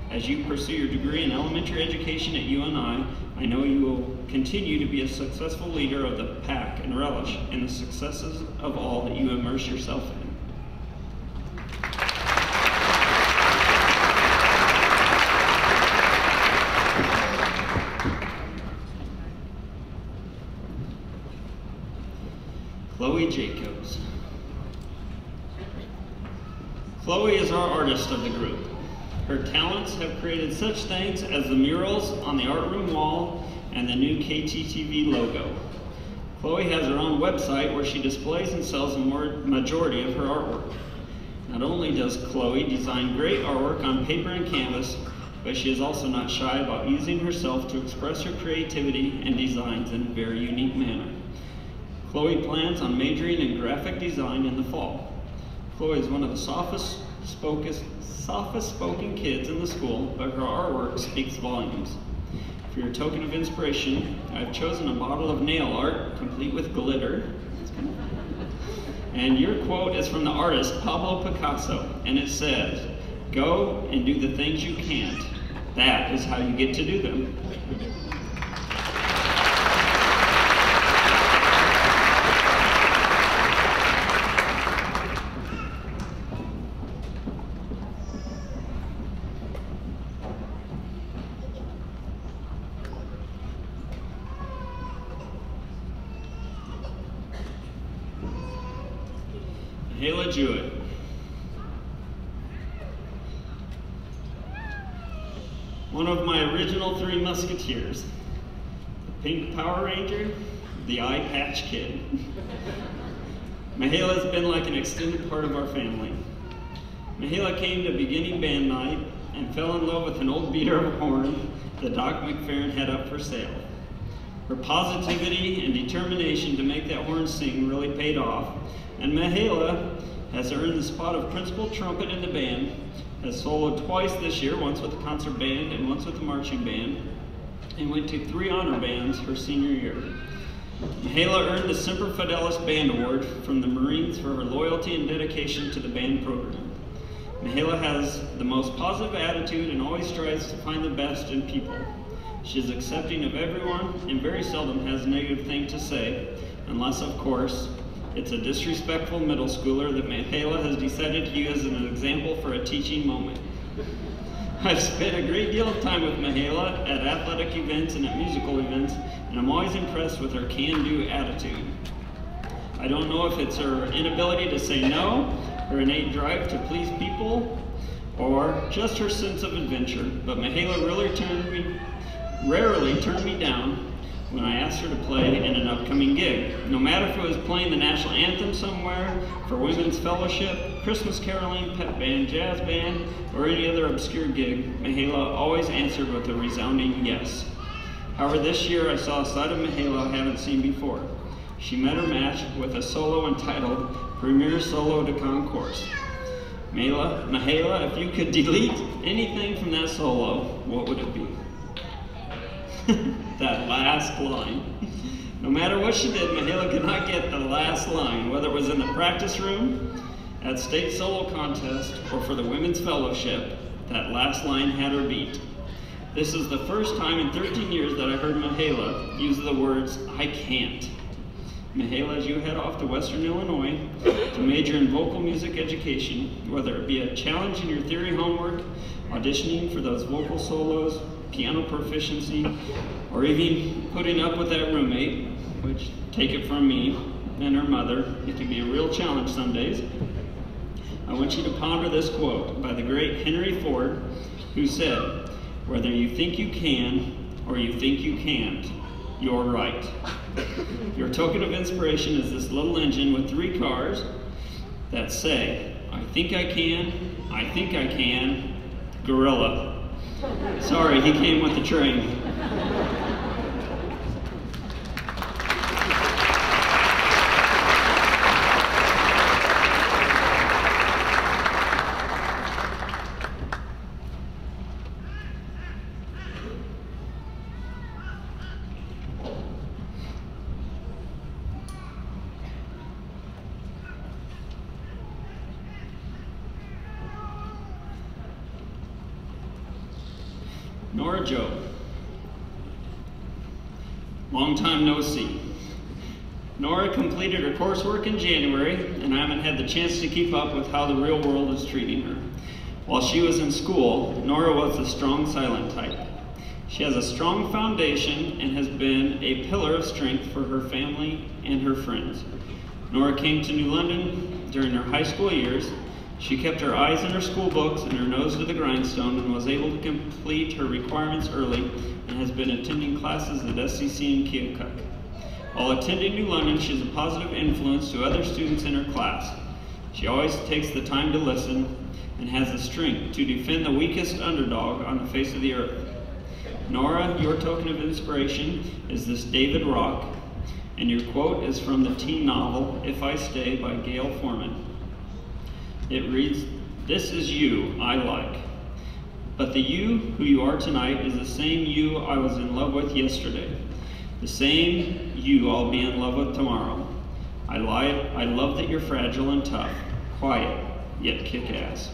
As you pursue your degree in elementary education at UNI, I know you will continue to be a successful leader of the pack and relish in the successes of all that you immerse yourself in. Chloe Jacobs. Chloe is our artist of the group. Her talents have created such things as the murals on the art room wall and the new KTTV logo. Chloe has her own website where she displays and sells the majority of her artwork. Not only does Chloe design great artwork on paper and canvas, but she is also not shy about using herself to express her creativity and designs in a very unique manner. Chloe plans on majoring in graphic design in the fall. Chloe is one of the softest spoken kids in the school, but her artwork speaks volumes. For your token of inspiration, I've chosen a bottle of nail art, complete with glitter. And your quote is from the artist Pablo Picasso, and it says, "Go and do the things you can't. That is how you get to do them." Mahala Jewett. One of my original three musketeers. The pink Power Ranger, the eye patch kid. Mahala has been like an extended part of our family. Mahala came to beginning band night and fell in love with an old beater of a horn that Doc McFerrin had up for sale. Her positivity and determination to make that horn sing really paid off, and Mahala has earned the spot of principal trumpet in the band, has soloed twice this year, once with the concert band and once with the marching band, and went to 3 honor bands her senior year. Mahala earned the Semper Fidelis Band Award from the Marines for her loyalty and dedication to the band program. Mahala has the most positive attitude and always strives to find the best in people. She is accepting of everyone and very seldom has a negative thing to say, unless, of course, it's a disrespectful middle schooler that Mahala has decided to use as an example for a teaching moment. I've spent a great deal of time with Mahala at athletic events and at musical events, and I'm always impressed with her can-do attitude. I don't know if it's her inability to say no, her innate drive to please people, or just her sense of adventure, but Mahala rarely turned me down when I asked her to play in an upcoming gig. No matter if it was playing the national anthem somewhere, for women's fellowship, Christmas caroling, pep band, jazz band, or any other obscure gig, Mahala always answered with a resounding yes. However, this year I saw a side of Mahala I haven't seen before. She met her match with a solo entitled Premier Solo de Concours. Mahala, if you could delete anything from that solo, what would it be? That last line. No matter what she did, Mahala could not get the last line, whether it was in the practice room, at state solo contest, or for the women's fellowship. That last line had her beat. This is the first time in 13 years that I heard Mahala use the words, "I can't." Mahala, as you head off to Western Illinois to major in vocal music education, whether it be a challenge in your theory homework, auditioning for those vocal solos, piano proficiency, or even putting up with that roommate, which, take it from me and her mother, it can be a real challenge some days. I want you to ponder this quote by the great Henry Ford, who said, "Whether you think you can or you think you can't, you're right." Your token of inspiration is this little engine with 3 cars that say, "I think I can, gorilla." Sorry, he came with the train. Nora Joe. Long time no see. Nora completed her coursework in January, and I haven't had the chance to keep up with how the real world is treating her. While she was in school, Nora was the strong, silent type. She has a strong foundation and has been a pillar of strength for her family and her friends. Nora came to New London during her high school years. She kept her eyes in her school books and her nose to the grindstone and was able to complete her requirements early and has been attending classes at SCC in Keokuk. While attending New London, she's a positive influence to other students in her class. She always takes the time to listen and has the strength to defend the weakest underdog on the face of the earth. Nora, your token of inspiration is this David Rock, and your quote is from the teen novel, If I Stay by Gail Forman. It reads, "This is you I like, but the you who you are tonight is the same you I was in love with yesterday, the same you I'll be in love with tomorrow. I love that you're fragile and tough, quiet, yet kick ass."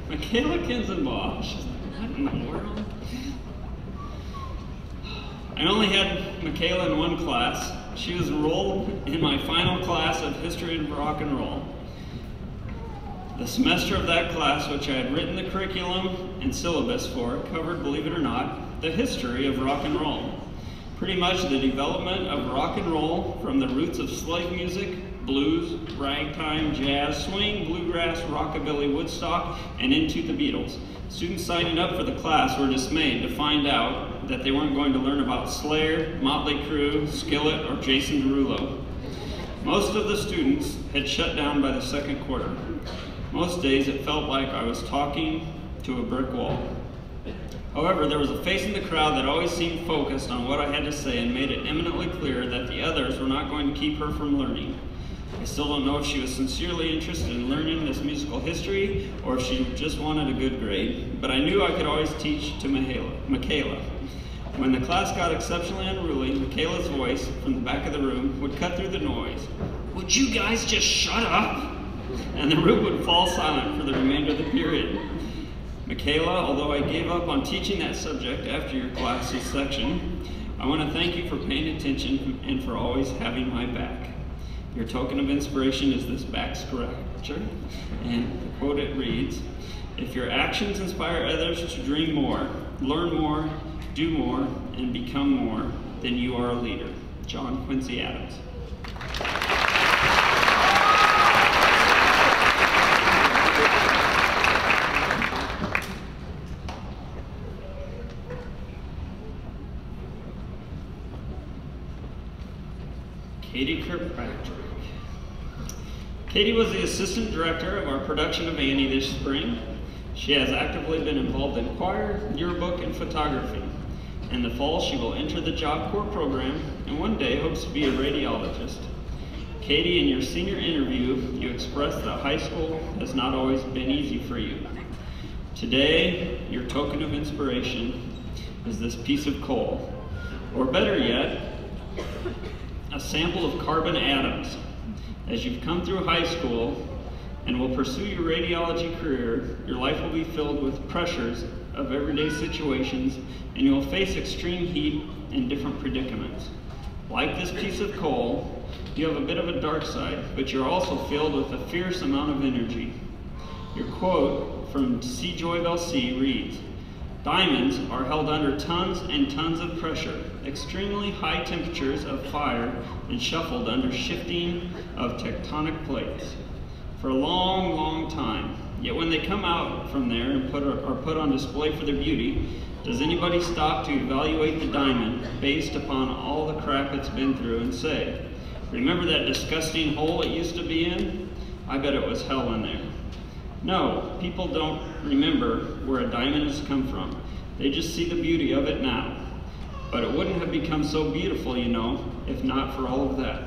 Michaela Kinzenbaugh. She's like, what in the world? I only had Michaela in one class. She was enrolled in my final class of History of Rock and Roll. The semester of that class, which I had written the curriculum and syllabus for, covered, believe it or not, the history of rock and roll. Pretty much the development of rock and roll from the roots of slave music, blues, ragtime, jazz, swing, bluegrass, rockabilly, Woodstock, and into the Beatles. Students signing up for the class were dismayed to find out that they weren't going to learn about Slayer, Motley Crue, Skillet, or Jason Derulo. Most of the students had shut down by the second quarter. Most days it felt like I was talking to a brick wall. However, there was a face in the crowd that always seemed focused on what I had to say and made it eminently clear that the others were not going to keep her from learning. I still don't know if she was sincerely interested in learning this musical history or if she just wanted a good grade, but I knew I could always teach to Michaela. When the class got exceptionally unruly, Michaela's voice from the back of the room would cut through the noise. "Would you guys just shut up?" And the room would fall silent for the remainder of the period. Michaela, although I gave up on teaching that subject after your class's section, I want to thank you for paying attention and for always having my back. Your token of inspiration is this back scratcher, and the quote it reads, "If your actions inspire others to dream more, learn more, do more, and become more, then you are a leader." John Quincy Adams. Katie Kirkpatrick. Katie was the assistant director of our production of Annie this spring. She has actively been involved in choir, yearbook, and photography. In the fall, she will enter the Job Corps program and one day hopes to be a radiologist. Katie, in your senior interview, you expressed that high school has not always been easy for you. Today, your token of inspiration is this piece of coal, or better yet, a sample of carbon atoms. As you've come through high school and will pursue your radiology career, your life will be filled with pressures of everyday situations, and you will face extreme heat and different predicaments. Like this piece of coal, you have a bit of a dark side, but you're also filled with a fierce amount of energy. Your quote from C. Joy Bell C. reads, "Diamonds are held under tons and tons of pressure, extremely high temperatures of fire, and shuffled under shifting of tectonic plates for a long, long time. Yet when they come out from there and are put on display for their beauty, does anybody stop to evaluate the diamond based upon all the crap it's been through and say, remember that disgusting hole it used to be in? I bet it was hell in there." No, people don't remember where a diamond has come from. They just see the beauty of it now. But it wouldn't have become so beautiful, you know, if not for all of that.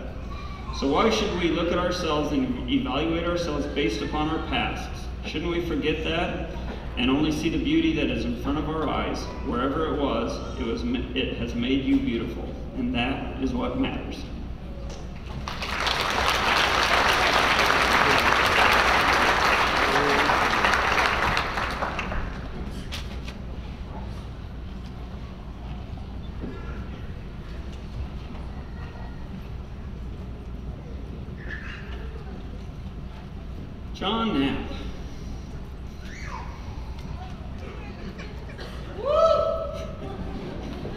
So why should we look at ourselves and evaluate ourselves based upon our pasts? Shouldn't we forget that and only see the beauty that is in front of our eyes? Wherever it has made you beautiful, and that is what matters. John Knapp.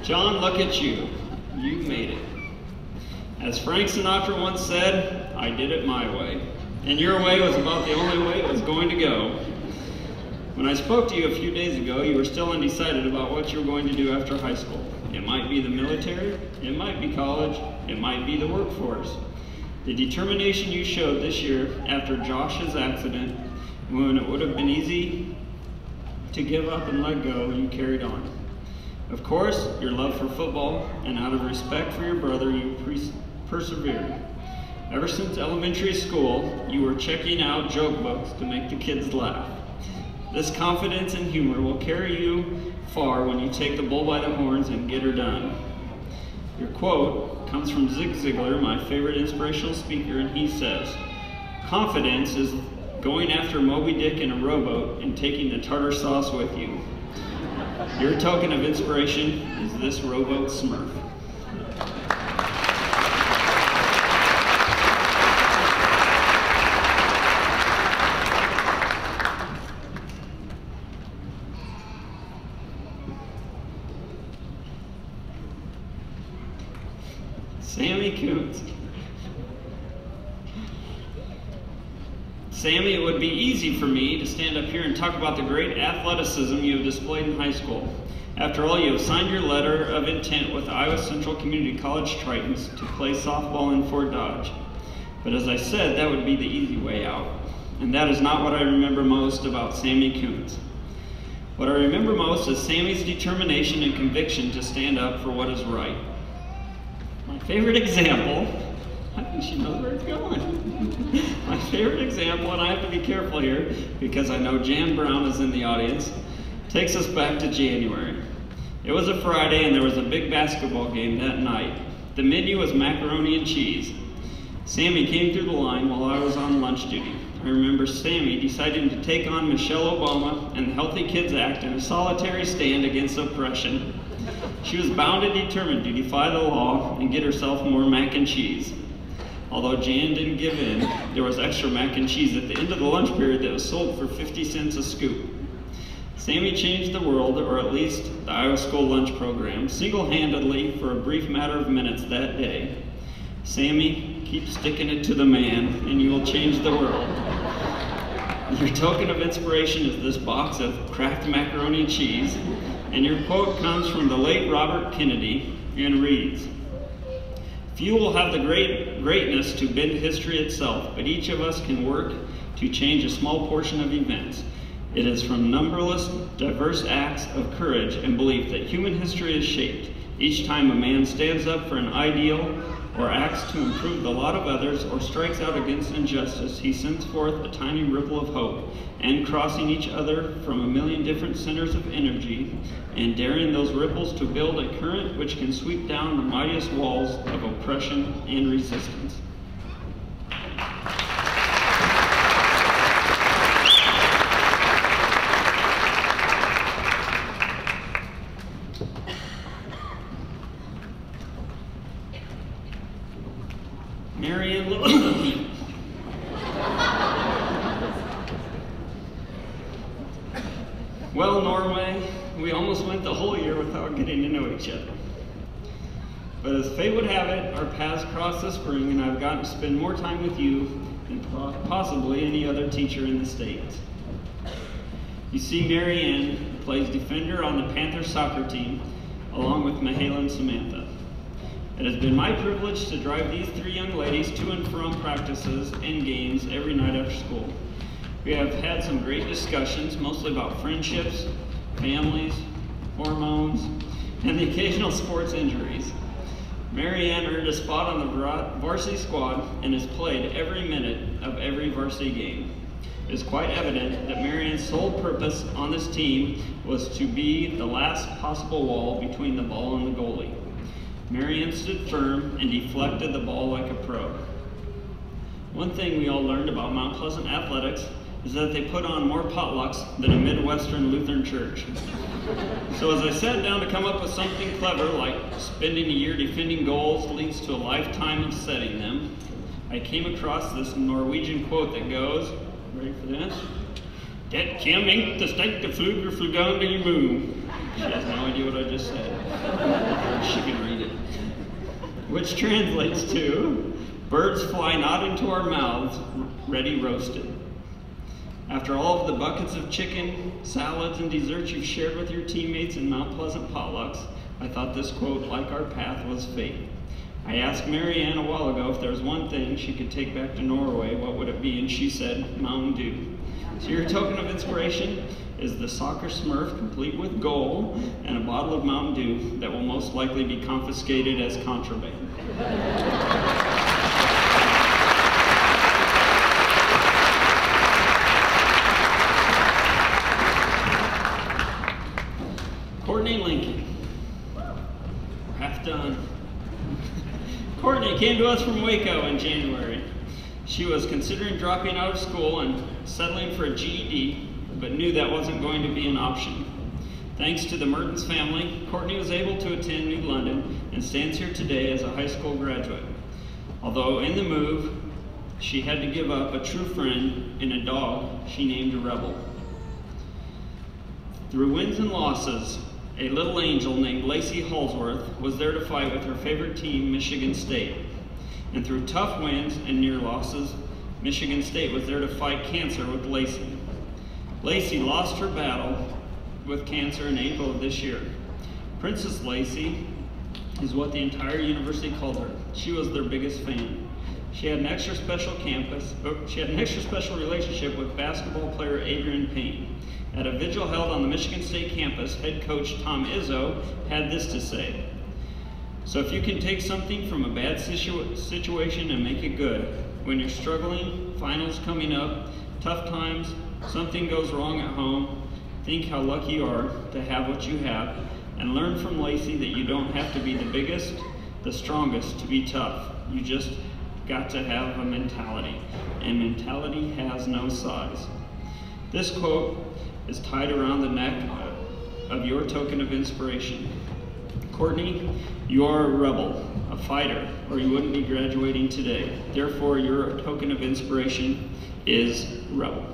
John, look at you. You made it. As Frank Sinatra once said, I did it my way. And your way was about the only way it was going to go. When I spoke to you a few days ago, you were still undecided about what you were going to do after high school. It might be the military, it might be college, it might be the workforce. The determination you showed this year after Josh's accident, when it would have been easy to give up and let go, you carried on. Of course, your love for football and out of respect for your brother, you persevered. Ever since elementary school, you were checking out joke books to make the kids laugh. This confidence and humor will carry you far when you take the bull by the horns and get her done. Your quote comes from Zig Ziglar, my favorite inspirational speaker, and he says, confidence is going after Moby Dick in a rowboat and taking the tartar sauce with you. Your token of inspiration is this rowboat Smurf. Sammy Coons. Sammy, it would be easy for me to stand up here and talk about the great athleticism you have displayed in high school. After all, you have signed your letter of intent with the Iowa Central Community College Tritons to play softball in Fort Dodge. But as I said, that would be the easy way out. And that is not what I remember most about Sammy Coons. What I remember most is Sammy's determination and conviction to stand up for what is right. My favorite example, I think she knows where it's going. My favorite example, and I have to be careful here because I know Jan Brown is in the audience, takes us back to January. It was a Friday and there was a big basketball game that night. The menu was macaroni and cheese. Sammy came through the line while I was on lunch duty. I remember Sammy deciding to take on Michelle Obama and the Healthy Kids Act in a solitary stand against oppression. She was bound and determined to defy the law and get herself more mac and cheese. Although Jan didn't give in, there was extra mac and cheese at the end of the lunch period that was sold for 50 cents a scoop. Sammy changed the world, or at least the Iowa School lunch program, single-handedly for a brief matter of minutes that day. Sammy, keep sticking it to the man, and you will change the world. Your token of inspiration is this box of Kraft macaroni and cheese, and your quote comes from the late Robert Kennedy and reads, few will have the greatness to bend history itself, but each of us can work to change a small portion of events. It is from numberless, diverse acts of courage and belief that human history is shaped. Each time a man stands up for an ideal or acts to improve the lot of others or strikes out against injustice, he sends forth a tiny ripple of hope, and crossing each other from a million different centers of energy, and daring those ripples to build a current which can sweep down the mightiest walls of oppression and resistance. Well, Norway, we almost went the whole year without getting to know each other. But as fate would have it, our paths crossed this spring, and I've gotten to spend more time with you than possibly any other teacher in the state. You see, Mary Ann plays defender on the Panthers soccer team, along with Mahala and Samantha. It has been my privilege to drive these three young ladies to and from practices and games every night after school. We have had some great discussions, mostly about friendships, families, hormones, and the occasional sports injuries. Mary Ann earned a spot on the varsity squad and has played every minute of every varsity game. It is quite evident that Mary Ann's sole purpose on this team was to be the last possible wall between the ball and the goalie. Mary Ann stood firm and deflected the ball like a pro. One thing we all learned about Mount Pleasant athletics is that they put on more potlucks than a Midwestern Lutheran church. So as I sat down to come up with something clever, like spending a year defending goals leads to a lifetime of setting them, I came across this Norwegian quote that goes, ready for this? Det kommer inte stänka flugor flugande i mun. She has no idea what I just said. She can read it. Which translates to, birds fly not into our mouths, ready roasted. After all of the buckets of chicken, salads, and desserts you've shared with your teammates in Mount Pleasant potlucks, I thought this quote, like our path, was fate. I asked Marianne a while ago if there was one thing she could take back to Norway, what would it be? And she said, Mountain Dew. So your token of inspiration is the soccer Smurf, complete with goal, and a bottle of Mountain Dew that will most likely be confiscated as contraband. Courtney Lincoln. We're half done. Courtney came to us from Waco in January. She was considering dropping out of school and settling for a GED, but knew that wasn't going to be an option. Thanks to the Mertens family, Courtney was able to attend New London and stands here today as a high school graduate. Although in the move, she had to give up a true friend and a dog she named a Rebel. Through wins and losses, a little angel named Lacey Halsworth was there to fight with her favorite team, Michigan State. And through tough wins and near losses, Michigan State was there to fight cancer with Lacey. Lacey lost her battle with cancer in April of this year. Princess Lacey is what the entire university called her. She was their biggest fan. She had an extra special relationship with basketball player Adrian Payne. At a vigil held on the Michigan State campus, head coach Tom Izzo had this to say. So if you can take something from a bad situation and make it good, when you're struggling, finals coming up, tough times, something goes wrong at home, think how lucky you are to have what you have, and learn from Lacey that you don't have to be the biggest, the strongest to be tough. You just got to have a mentality, and mentality has no size. This quote is tied around the neck of your token of inspiration. Courtney, you are a rebel, a fighter, or you wouldn't be graduating today. Therefore, your token of inspiration is rebel.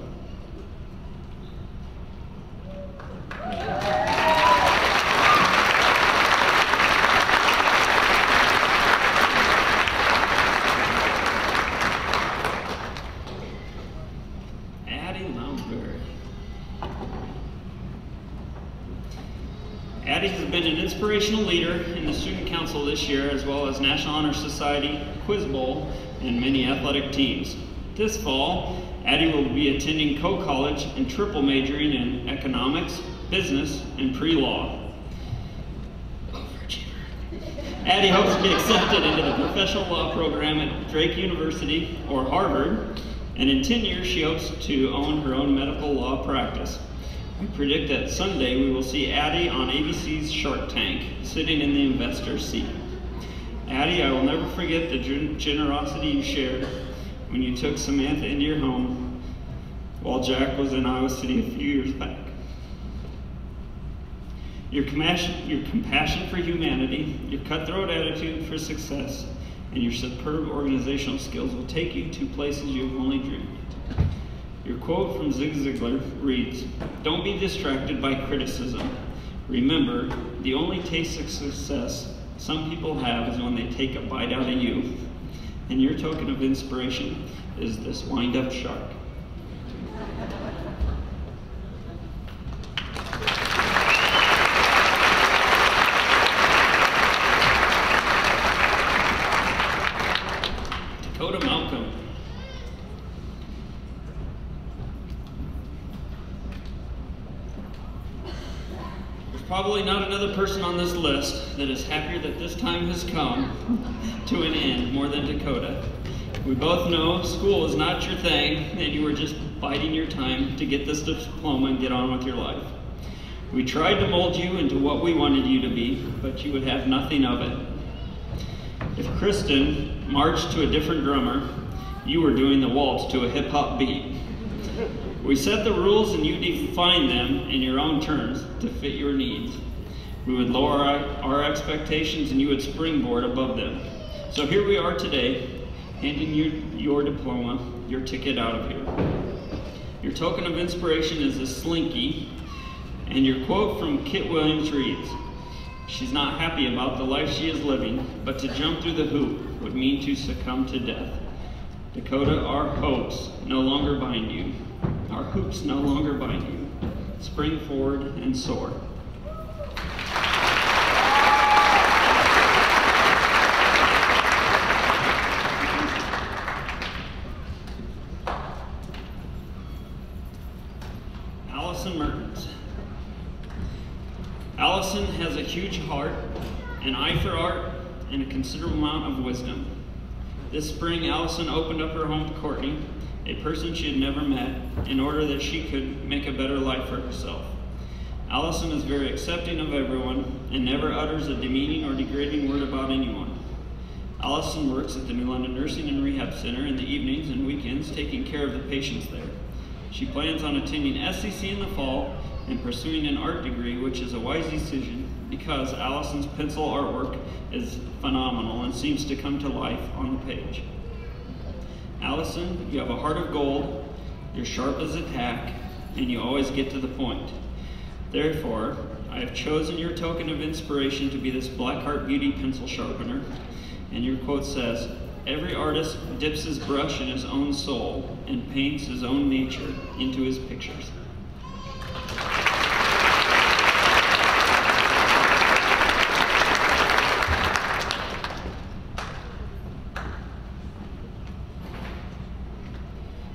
Addie has been an inspirational leader in the Student Council this year, as well as National Honor Society, Quiz Bowl, and many athletic teams. This fall, Addie will be attending co-college and triple majoring in economics, business, and pre-law. Addie hopes to be accepted into the professional law program at Drake University or Harvard, and in 10 years she hopes to own her own medical law practice. We predict that Sunday we will see Addie on ABC's Shark Tank, sitting in the investor's seat. Addie, I will never forget the generosity you shared when you took Samantha into your home while Jack was in Iowa City a few years back. Your compassion for humanity, your cutthroat attitude for success, and your superb organizational skills will take you to places you have only dreamed. Your quote from Zig Ziglar reads, "Don't be distracted by criticism. Remember, the only taste of success some people have is when they take a bite out of you." And your token of inspiration is this wind-up shark. Dakota Malcolm. Probably not another person on this list that is happier that this time has come to an end more than Dakota. We both know school is not your thing and you were just biding your time to get this diploma and get on with your life. We tried to mold you into what we wanted you to be, but you would have nothing of it. If Kristen marched to a different drummer, you were doing the waltz to a hip-hop beat. We set the rules and you define them in your own terms to fit your needs. We would lower our expectations and you would springboard above them. So here we are today, handing you your diploma, your ticket out of here. Your token of inspiration is a slinky, And your quote from Kit Williams reads, "She's not happy about the life she is living, but to jump through the hoop would mean to succumb to death." Dakota, our hopes no longer bind you. Our hoops no longer bind you. Spring forward and soar. Allison Mertens. Allison has a huge heart, an eye for art, and a considerable amount of wisdom. This spring, Allison opened up her home to Courtney, a person she had never met, in order that she could make a better life for herself. Allison is very accepting of everyone and never utters a demeaning or degrading word about anyone. Allison works at the New London Nursing and Rehab Center in the evenings and weekends, taking care of the patients there. She plans on attending SCC in the fall and pursuing an art degree, which is a wise decision because Allison's pencil artwork is phenomenal and seems to come to life on the page. Allison, you have a heart of gold, you're sharp as a tack, and you always get to the point. Therefore, I have chosen your token of inspiration to be this Blackheart Beauty pencil sharpener, and your quote says, "Every artist dips his brush in his own soul and paints his own nature into his pictures."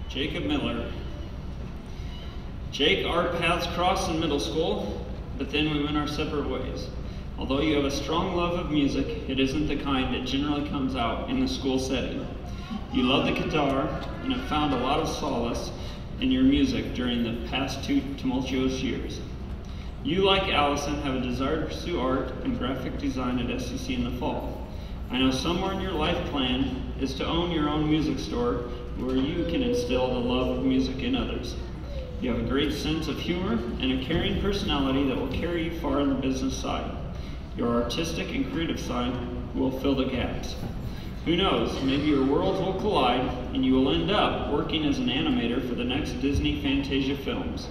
Jacob Miller. Jake, our paths crossed in middle school, but then we went our separate ways. Although you have a strong love of music, it isn't the kind that generally comes out in the school setting. You love the guitar and have found a lot of solace in your music during the past 2 tumultuous years. You, like Allison, have a desire to pursue art and graphic design at SCC in the fall. I know somewhere in your life plan is to own your own music store where you can instill the love of music in others. You have a great sense of humor and a caring personality that will carry you far on the business side. Your artistic and creative side will fill the gaps. Who knows, maybe your worlds will collide and you will end up working as an animator for the next Disney Fantasia films.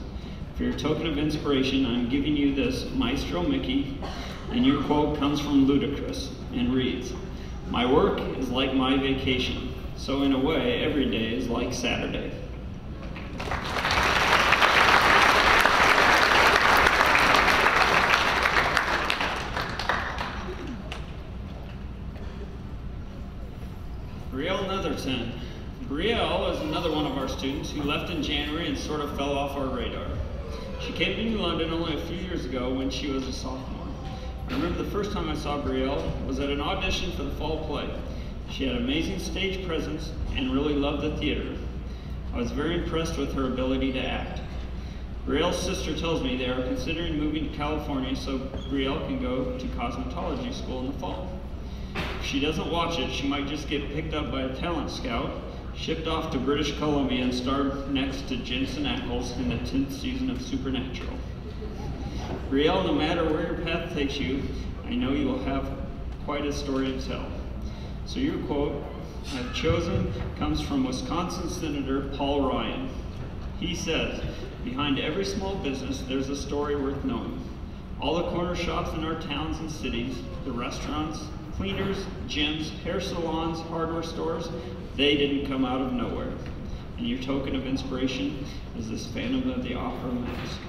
For your token of inspiration, I'm giving you this Maestro Mickey, and your quote comes from Ludacris and reads, "My work is like my vacation, so in a way, every day is like Saturday." Brielle Netherton. Brielle is another one of our students who left in January and sort of fell off our radar. She came to New London only a few years ago when she was a sophomore. I remember the first time I saw Brielle was at an audition for the fall play. She had amazing stage presence and really loved the theater. I was very impressed with her ability to act. Brielle's sister tells me they are considering moving to California so Brielle can go to cosmetology school in the fall. If she doesn't watch it, she might just get picked up by a talent scout, shipped off to British Columbia, and star next to Jensen Ackles in the 10th season of Supernatural. Brielle, no matter where your path takes you, I know you will have quite a story to tell. So your quote I've chosen comes from Wisconsin Senator Paul Ryan. He says, "Behind every small business, there's a story worth knowing. All the corner shops in our towns and cities, the restaurants, cleaners, gyms, hair salons, hardware stores, they didn't come out of nowhere. And your token of inspiration is this Phantom of the Opera mask."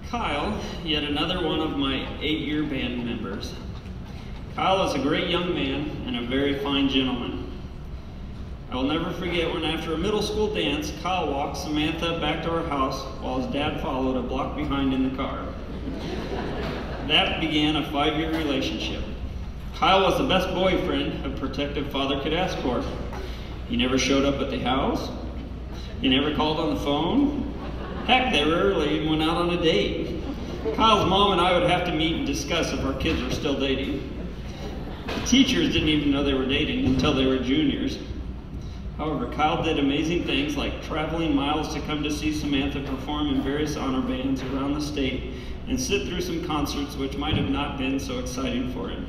Kyle, yet another one of my 8-year band members. Kyle is a great young man and a very fine gentleman. I will never forget when after a middle school dance, Kyle walked Samantha back to our house while his dad followed a block behind in the car. That began a 5-year relationship. Kyle was the best boyfriend a protective father could ask for. He never showed up at the house. He never called on the phone. Heck, they rarely even went out on a date. Kyle's mom and I would have to meet and discuss if our kids were still dating. The teachers didn't even know they were dating until they were juniors. However, Kyle did amazing things like traveling miles to come to see Samantha perform in various honor bands around the state and sit through some concerts which might have not been so exciting for him.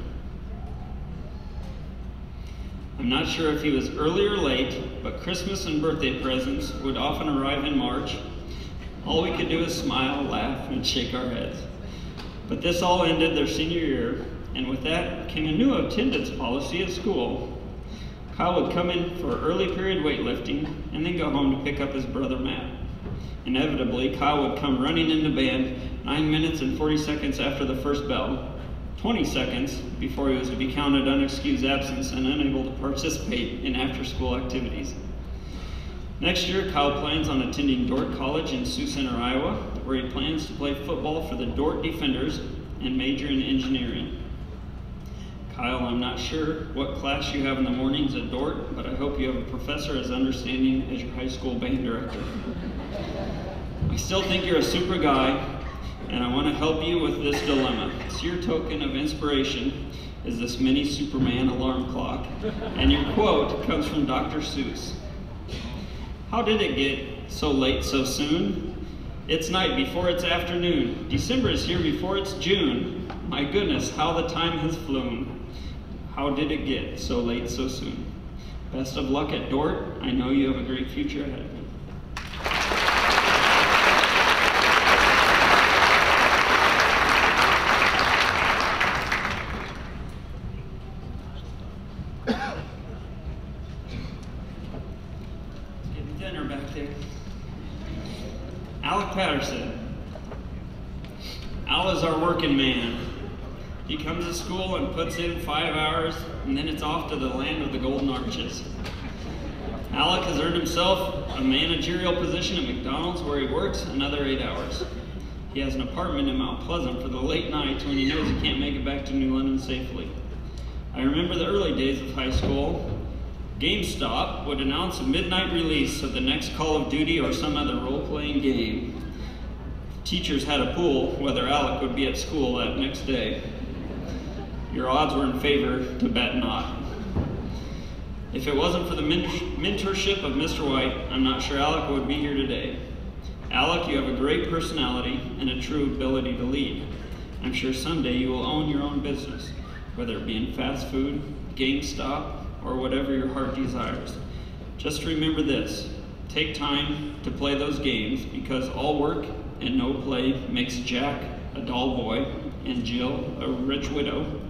I'm not sure if he was early or late, but Christmas and birthday presents would often arrive in March. All we could do is smile, laugh, and shake our heads. But this all ended their senior year, and with that came a new attendance policy at school. Kyle would come in for early period weightlifting and then go home to pick up his brother Matt. Inevitably, Kyle would come running into band 9 minutes and 40 seconds after the first bell, 20 seconds before he was to be counted unexcused absence and unable to participate in after-school activities. Next year, Kyle plans on attending Dordt College in Sioux Center, Iowa, where he plans to play football for the Dordt Defenders and major in engineering. Kyle, I'm not sure what class you have in the mornings at Dordt, but I hope you have a professor as understanding as your high school band director. I still think you're a super guy, and I want to help you with this dilemma. So your token of inspiration is this mini Superman alarm clock, and your quote comes from Dr. Seuss. How did it get so late so soon? It's night before it's afternoon. December is here before it's June. My goodness, how the time has flown. How did it get so late so soon? Best of luck at Dordt. I know you have a great future ahead of you. Getting dinner back there. Alec Patterson. Al is our working man. He comes to school and puts in 5 hours, and then it's off to the land of the Golden Arches. Alec has earned himself a managerial position at McDonald's where he works another 8 hours. He has an apartment in Mount Pleasant for the late nights when he knows he can't make it back to New London safely. I remember the early days of high school. GameStop would announce a midnight release of the next Call of Duty or some other role-playing game. Teachers had a pool whether Alec would be at school that next day. Your odds were in favor to bet not. If it wasn't for the mentorship of Mr. White, I'm not sure Alec would be here today. Alec, you have a great personality and a true ability to lead. I'm sure someday you will own your own business, whether it be in fast food, GameStop, or whatever your heart desires. Just remember this, take time to play those games because all work and no play makes Jack a dull boy and Jill a rich widow.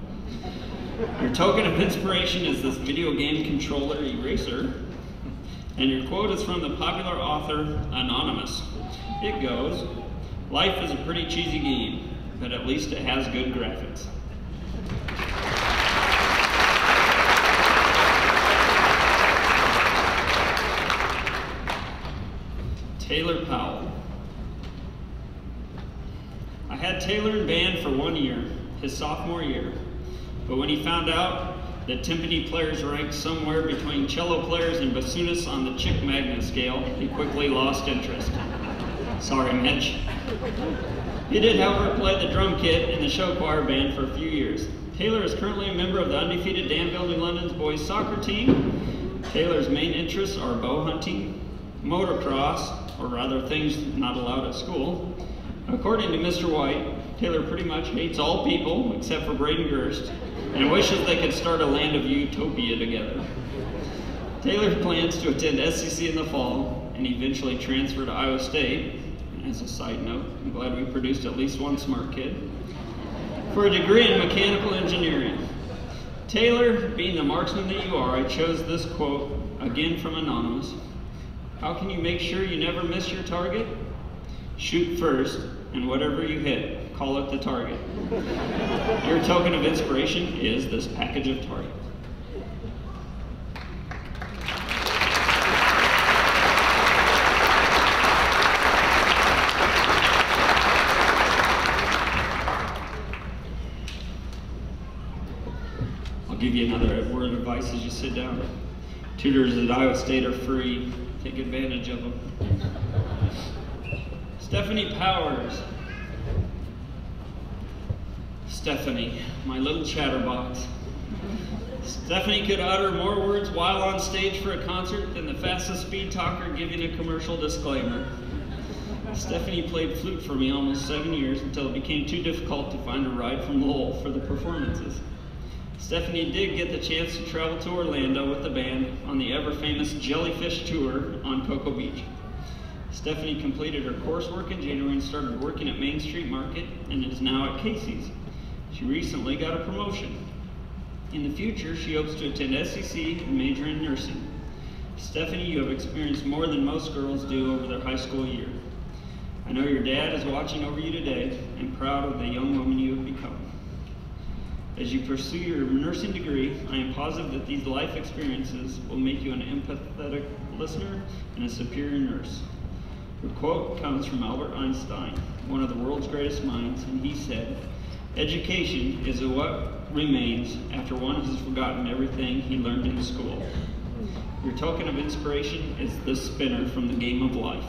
Your token of inspiration is this video game controller eraser, and your quote is from the popular author Anonymous. It goes, life is a pretty cheesy game, but at least it has good graphics. Taylor Powell. I had Taylor in band for 1 year, his sophomore year. But when he found out that timpani players ranked somewhere between cello players and bassoonists on the Chick Magnet scale, he quickly lost interest. Sorry, Mitch. He did, however, play the drum kit in the show choir band for a few years. Taylor is currently a member of the undefeated Danville New London's boys soccer team. Taylor's main interests are bow hunting, motocross, or rather things not allowed at school. According to Mr. White, Taylor pretty much hates all people except for Braden Gerst and wishes they could start a land of utopia together. Taylor plans to attend SCC in the fall and eventually transfer to Iowa State. As a side note, I'm glad we produced at least one smart kid. For a degree in mechanical engineering. Taylor, being the marksman that you are, I chose this quote, again from Anonymous. How can you make sure you never miss your target? Shoot first, and whatever you hit, call it the target. Your token of inspiration is this package of targets. I'll give you another word of advice as you sit down. Tutors at Iowa State are free. Take advantage of them. Stephanie Powers. Stephanie, my little chatterbox. Stephanie could utter more words while on stage for a concert than the fastest speed talker giving a commercial disclaimer. Stephanie played flute for me almost 7 years until it became too difficult to find a ride from Lowell for the performances. Stephanie did get the chance to travel to Orlando with the band on the ever-famous Jellyfish Tour on Cocoa Beach. Stephanie completed her coursework in January and started working at Main Street Market and is now at Casey's. She recently got a promotion. In the future, she hopes to attend SEC and major in nursing. Stephanie, you have experienced more than most girls do over their high school year. I know your dad is watching over you today and proud of the young woman you have become. As you pursue your nursing degree, I am positive that these life experiences will make you an empathetic listener and a superior nurse. Your quote comes from Albert Einstein, one of the world's greatest minds, and he said, "Education is what remains after one has forgotten everything he learned in school." Your token of inspiration is the spinner from the game of life.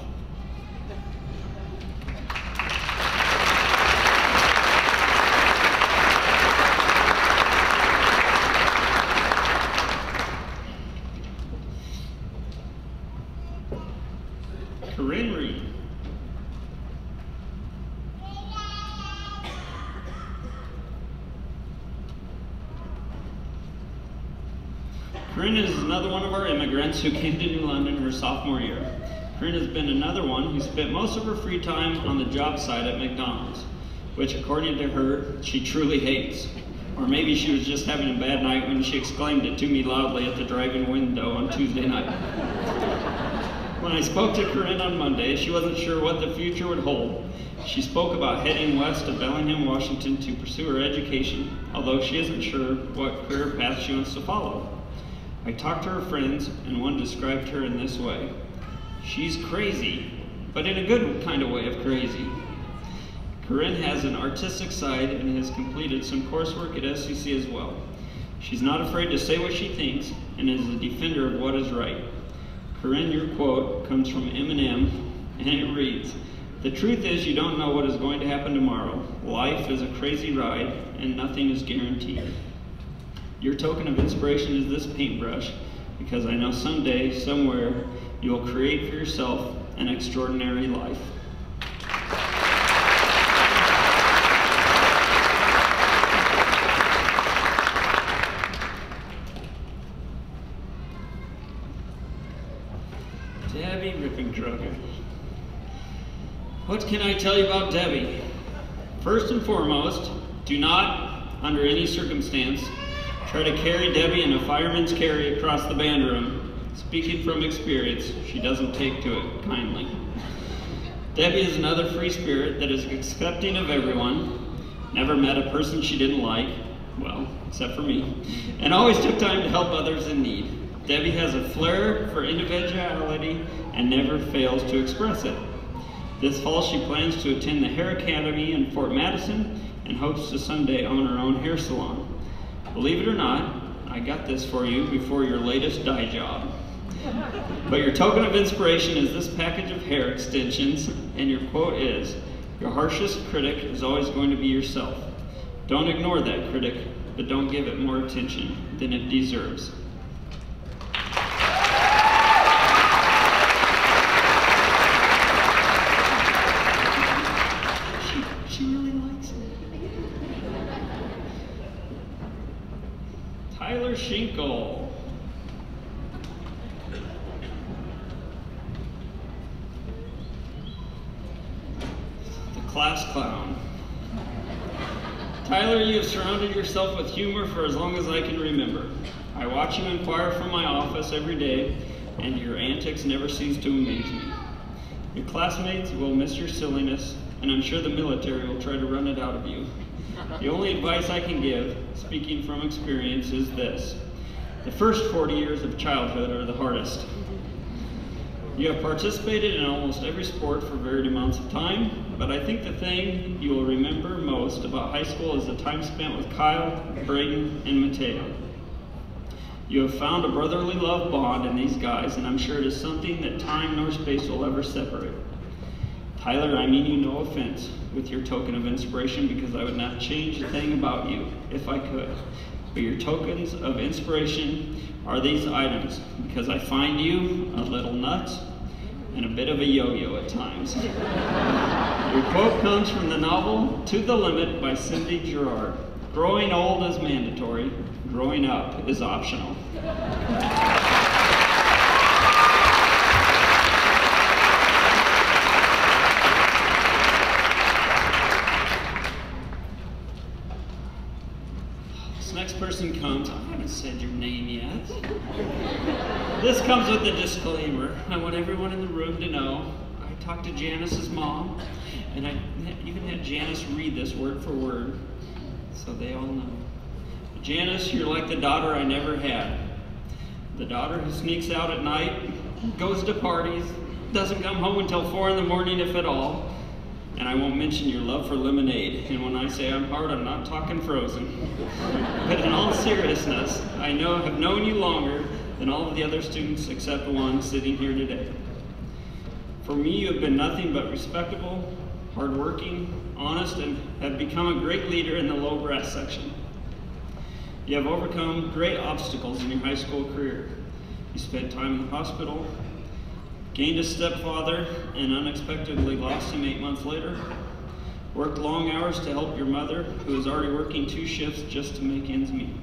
Corinne Reed. Corinne is another one of our immigrants who came to New London her sophomore year. Corinne has been another one who spent most of her free time on the job site at McDonald's, which according to her, she truly hates. Or maybe she was just having a bad night when she exclaimed it to me loudly at the drive-in window on Tuesday night. When I spoke to Corinne on Monday, she wasn't sure what the future would hold. She spoke about heading west to Bellingham, Washington to pursue her education, although she isn't sure what career path she wants to follow. I talked to her friends, and one described her in this way. She's crazy, but in a good kind of way of crazy. Corinne has an artistic side and has completed some coursework at SEC as well. She's not afraid to say what she thinks and is a defender of what is right. Corinne, your quote comes from Eminem, and it reads, "The truth is you don't know what is going to happen tomorrow. Life is a crazy ride, and nothing is guaranteed." Your token of inspiration is this paintbrush, because I know someday, somewhere, you will create for yourself an extraordinary life. Debbie Rippingtrucker. What can I tell you about Debbie? First and foremost, do not, under any circumstance, try to carry Debbie in a fireman's carry across the band room. Speaking from experience, she doesn't take to it kindly. Debbie is another free spirit that is accepting of everyone, never met a person she didn't like, well, except for me, and always took time to help others in need. Debbie has a flair for individuality and never fails to express it. This fall she plans to attend the Hair Academy in Fort Madison and hopes to someday own her own hair salon. Believe it or not, I got this for you before your latest dye job. But your token of inspiration is this package of hair extensions, and your quote is, "Your harshest critic is always going to be yourself. Don't ignore that critic, but don't give it more attention than it deserves." She really likes it. Tyler Schinkel. The class clown. Tyler, you have surrounded yourself with humor for as long as I can remember. I watch you inquire from my office every day, and your antics never cease to amaze me. Your classmates will miss your silliness, and I'm sure the military will try to run it out of you. The only advice I can give, speaking from experience, is this. The first 40 years of childhood are the hardest. You have participated in almost every sport for varied amounts of time, but I think the thing you will remember most about high school is the time spent with Kyle, Braden, and Mateo. You have found a brotherly love bond in these guys, and I'm sure it is something that time nor space will ever separate. Tyler, I mean you no offense with your token of inspiration, because I would not change a thing about you if I could. but your tokens of inspiration are these items, because I find you a little nuts and a bit of a yo-yo at times. Your quote comes from the novel To the Limit by Cindy Gerard. Growing old is mandatory, growing up is optional. This next person comes, I haven't said your name yet. This comes with a disclaimer. I want everyone in the room to know I talked to Janice's mom, and I even had Janice read this word for word, so they all know. Janice, you're like the daughter I never had. The daughter who sneaks out at night, goes to parties, doesn't come home until 4 in the morning, if at all. And I won't mention your love for lemonade. And when I say I'm hard, I'm not talking frozen. But in all seriousness, I have known you longer than all of the other students except one sitting here today. For me, you have been nothing but respectable, hardworking, honest, and have become a great leader in the low brass section. You have overcome great obstacles in your high school career. You spent time in the hospital, gained a stepfather, and unexpectedly lost him 8 months later. Worked long hours to help your mother, who is already working 2 shifts just to make ends meet.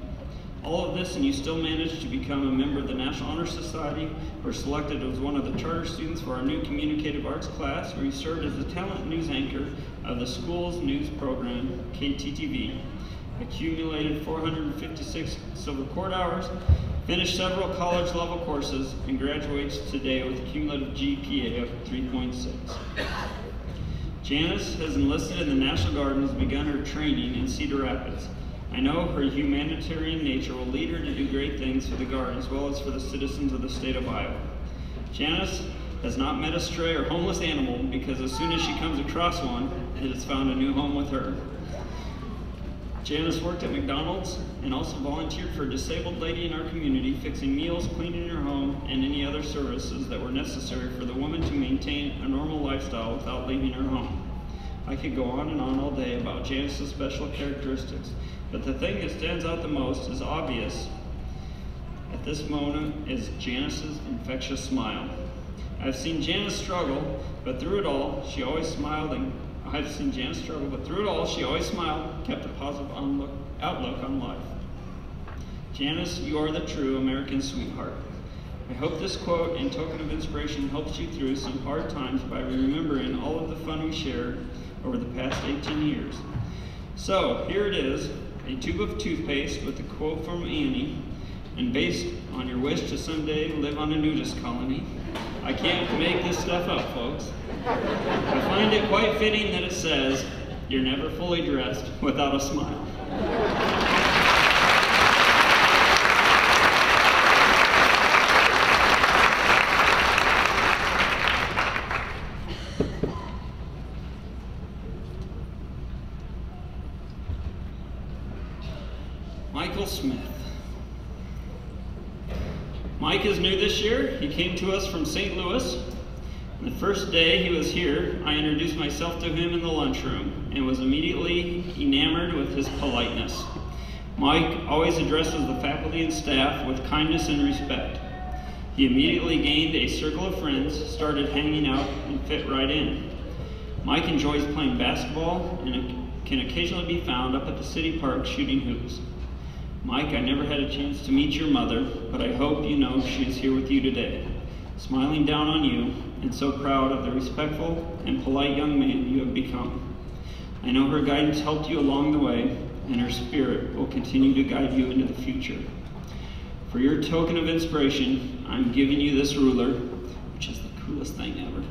All of this, and you still managed to become a member of the National Honor Society, were selected as one of the charter students for our new Communicative Arts class, where you served as the talent news anchor of the school's news program, KTTV. Accumulated 456 silver cord hours, finished several college-level courses, and graduates today with a cumulative GPA of 3.6. Janice has enlisted in the National Guard and has begun her training in Cedar Rapids. I know her humanitarian nature will lead her to do great things for the Guard as well as for the citizens of the state of Iowa. Janice has not met a stray or homeless animal because as soon as she comes across one, it has found a new home with her. Janice worked at McDonald's and also volunteered for a disabled lady in our community, fixing meals, cleaning her home, and any other services that were necessary for the woman to maintain a normal lifestyle without leaving her home. I could go on and on all day about Janice's special characteristics, but the thing that stands out the most is obvious at this moment is Janice's infectious smile. I've seen Janice struggle, but through it all, she always smiled kept a positive outlook on life. Janice, you are the true American sweetheart. I hope this quote and token of inspiration helps you through some hard times by remembering all of the fun we shared over the past 18 years. So here it is, a tube of toothpaste with a quote from Annie, and based on your wish to someday live on a nudist colony. I can't make this stuff up, folks. I find it quite fitting that it says, you're never fully dressed without a smile. Michael Smith. Mike is new this year. He came to us from St. Louis. The first day he was here, I introduced myself to him in the lunchroom and was immediately enamored with his politeness. Mike always addresses the faculty and staff with kindness and respect. He immediately gained a circle of friends, started hanging out, and fit right in. Mike enjoys playing basketball and can occasionally be found up at the city park shooting hoops. Mike, I never had a chance to meet your mother, but I hope you know she is here with you today, smiling down on you, and so proud of the respectful and polite young man you have become. I know her guidance helped you along the way, and her spirit will continue to guide you into the future. For your token of inspiration, I'm giving you this ruler, which is the coolest thing ever.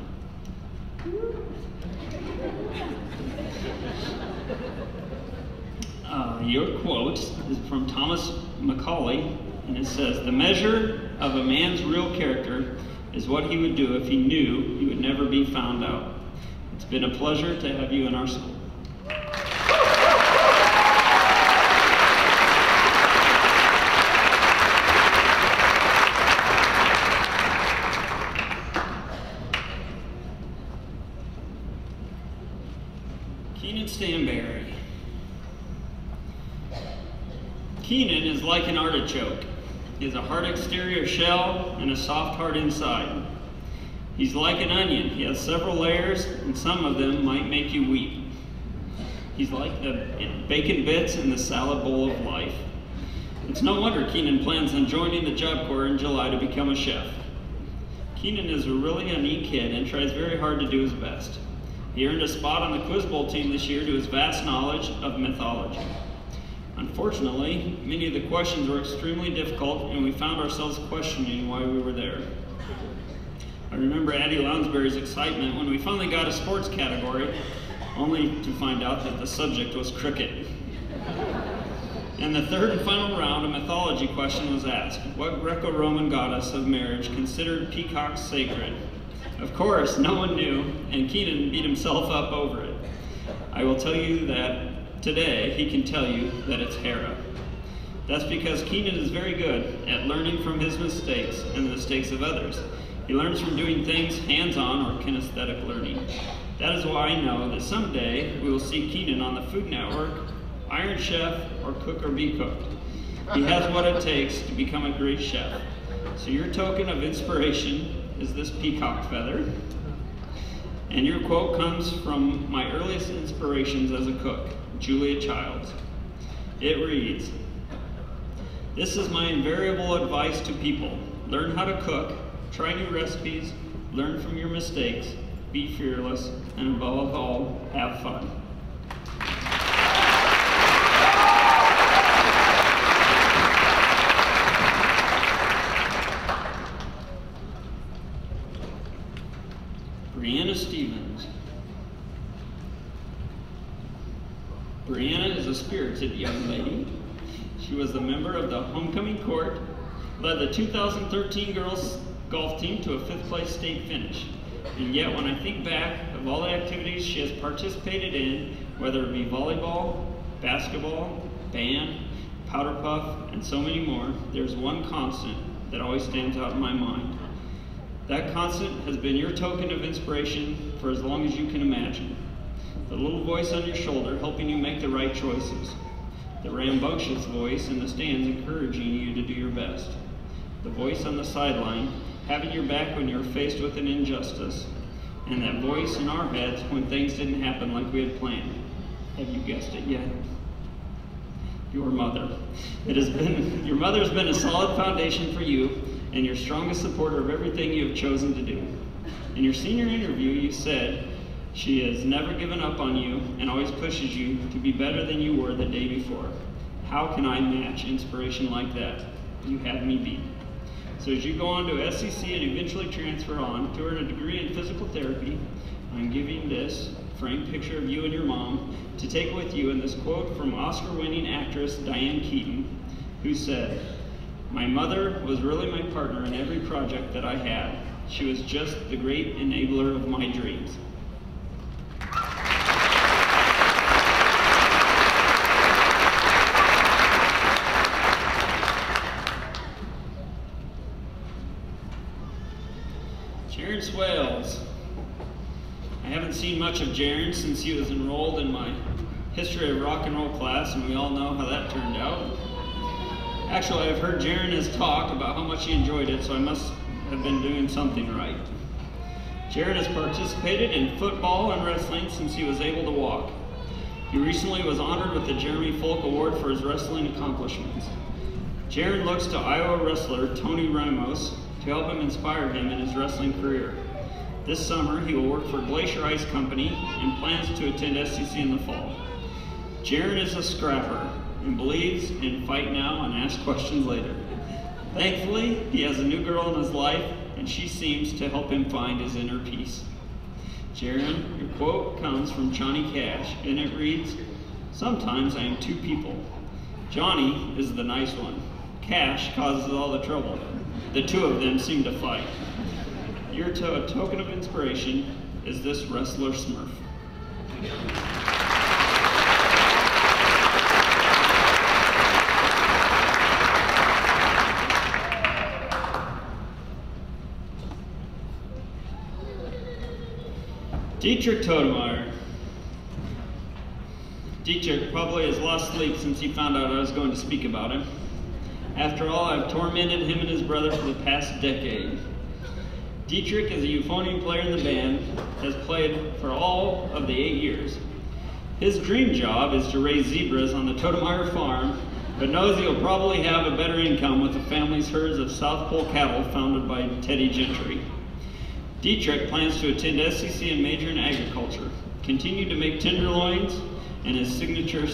Your quote is from Thomas Macaulay, and it says, "The measure of a man's real character is what he would do if he knew he would never be found out." It's been a pleasure to have you in our school. Keenan is like an artichoke. He has a hard exterior shell and a soft heart inside. He's like an onion. He has several layers, and some of them might make you weep. He's like the bacon bits in the salad bowl of life. It's no wonder Keenan plans on joining the Job Corps in July to become a chef. Keenan is a really neat kid and tries very hard to do his best. He earned a spot on the Quiz Bowl team this year to his vast knowledge of mythology. Unfortunately, many of the questions were extremely difficult, and we found ourselves questioning why we were there. I remember Addie Lounsbury's excitement when we finally got a sports category, only to find out that the subject was cricket. In the third and final round, a mythology question was asked. What Greco-Roman goddess of marriage considered peacocks sacred? Of course, no one knew, and Keenan beat himself up over it. I will tell you that today he can tell you that it's Hera. That's because Keenan is very good at learning from his mistakes and the mistakes of others. He learns from doing things hands-on or kinesthetic learning. That is why I know that someday we will see Keenan on the Food Network, Iron Chef, or Cook or Be Cooked. He has what it takes to become a great chef. So your token of inspiration is this peacock feather. And your quote comes from my earliest inspirations as a cook, Julia Childs. It reads, "This is my invariable advice to people. Learn how to cook, try new recipes, learn from your mistakes, be fearless, and above all, have fun." Brianna Stevens. Brianna is a spirited young lady. She was a member of the homecoming court, led the 2013 girls golf team to a 5th place state finish. And yet when I think back of all the activities she has participated in, whether it be volleyball, basketball, band, powder puff, and so many more, there's one constant that always stands out in my mind. That constant has been your token of inspiration for as long as you can imagine. The little voice on your shoulder helping you make the right choices. The rambunctious voice in the stands encouraging you to do your best. The voice on the sideline having your back when you're faced with an injustice. And that voice in our heads when things didn't happen like we had planned. Have you guessed it yet? Your mother. Your mother has been a solid foundation for you and your strongest supporter of everything you have chosen to do. In your senior interview, you said she has never given up on you and always pushes you to be better than you were the day before. How can I match inspiration like that? You have me beat. So as you go on to SCC and eventually transfer on to earn a degree in physical therapy, I'm giving this framed picture of you and your mom to take with you in this quote from Oscar-winning actress Diane Keaton, who said, "My mother was really my partner in every project that I had. She was just the great enabler of my dreams." Jaron Swales. I haven't seen much of Jaron since he was enrolled in my history of rock and roll class, and we all know how that turned out. Actually, I've heard Jaron has talked about how much he enjoyed it, so I must have been doing something right. Jaron has participated in football and wrestling since he was able to walk. He recently was honored with the Jeremy Folk Award for his wrestling accomplishments. Jaron looks to Iowa wrestler Tony Ramos to help him inspire him in his wrestling career. This summer, he will work for Glacier Ice Company and plans to attend SCC in the fall. Jaron is a scrapper and believes in fight now and ask questions later. Thankfully, he has a new girl in his life, and she seems to help him find his inner peace. Jaron, your quote comes from Johnny Cash, and it reads, "Sometimes I am two people. Johnny is the nice one. Cash causes all the trouble. The two of them seem to fight." Your token of inspiration is this wrestler Smurf. Dietrich Totemeyer. Dietrich probably has lost sleep since he found out I was going to speak about him. After all, I've tormented him and his brother for the past decade. Dietrich is a euphonium player in the band, has played for all of the 8 years. His dream job is to raise zebras on the Totemeyer farm, but knows he'll probably have a better income with the family's herds of South Pole cattle founded by Teddy Gentry. Dietrich plans to attend SCC and major in agriculture, continue to make tenderloins and his signature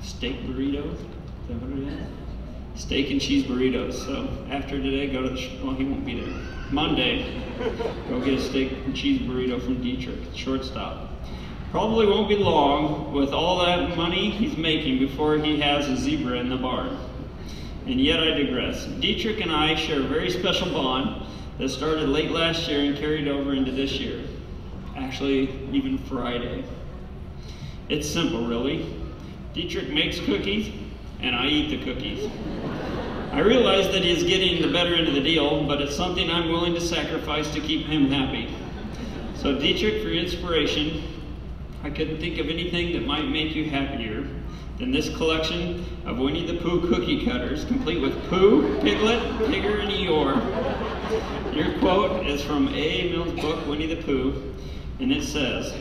steak burritos. Is that what it is? Steak and cheese burritos. So after today, go to the, well, he won't be there. Monday, go get a steak and cheese burrito from Dietrich, shortstop. Probably won't be long with all that money he's making before he has a zebra in the barn. And yet I digress. Dietrich and I share a very special bond that started late last year and carried over into this year. Actually, even Friday. It's simple, really. Dietrich makes cookies, and I eat the cookies. I realize that he's getting the better end of the deal, but it's something I'm willing to sacrifice to keep him happy. So Dietrich, for inspiration, I couldn't think of anything that might make you happier than this collection of Winnie the Pooh cookie cutters, complete with Pooh, Piglet, Tigger, and Eeyore. Your quote is from A. Mill's book, Winnie the Pooh, and it says,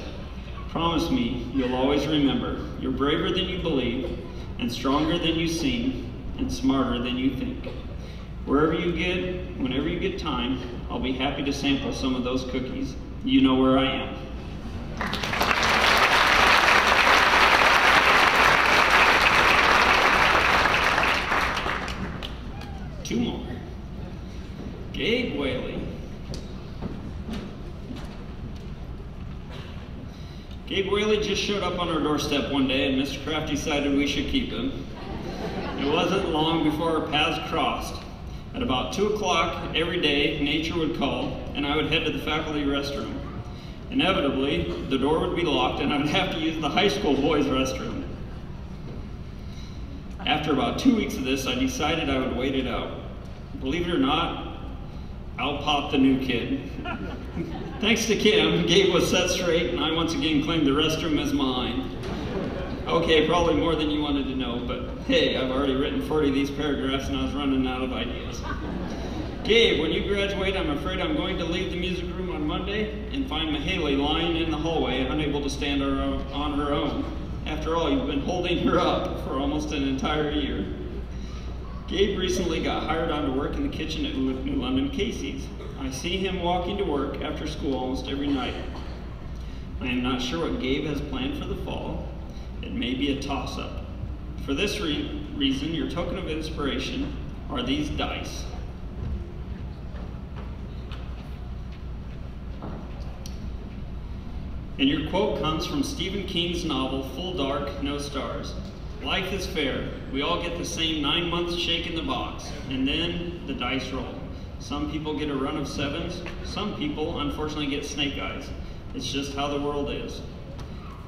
"Promise me you'll always remember, you're braver than you believe, and stronger than you seem, and smarter than you think. Wherever you get, whenever you get time, I'll be happy to sample some of those cookies. You know where I am." Two more. Gabe Whaley. Gabe Whaley just showed up on our doorstep one day, and Mr. Kraft decided we should keep him. It wasn't long before our paths crossed. At about 2 o'clock every day, nature would call, and I would head to the faculty restroom. Inevitably, the door would be locked, and I would have to use the high school boys' restroom. After about 2 weeks of this, I decided I would wait it out. Believe it or not, out popped the new kid. Thanks to Kim, Gabe was set straight, and I once again claimed the restroom as mine. Okay, probably more than you wanted to know, but hey, I've already written 40 of these paragraphs and I was running out of ideas. Gabe, when you graduate, I'm afraid I'm going to leave the music room on Monday and find Mahaley lying in the hallway, unable to stand on her own. After all, you've been holding her up for almost an entire year. Gabe recently got hired on to work in the kitchen at New London Casey's. I see him walking to work after school almost every night. I am not sure what Gabe has planned for the fall. It may be a toss-up. For this reason, your token of inspiration are these dice. And your quote comes from Stephen King's novel, Full Dark, No Stars. Life is fair. We all get the same 9 months shake in the box, and then the dice roll. Some people get a run of 7s. Some people, unfortunately, get snake eyes. It's just how the world is.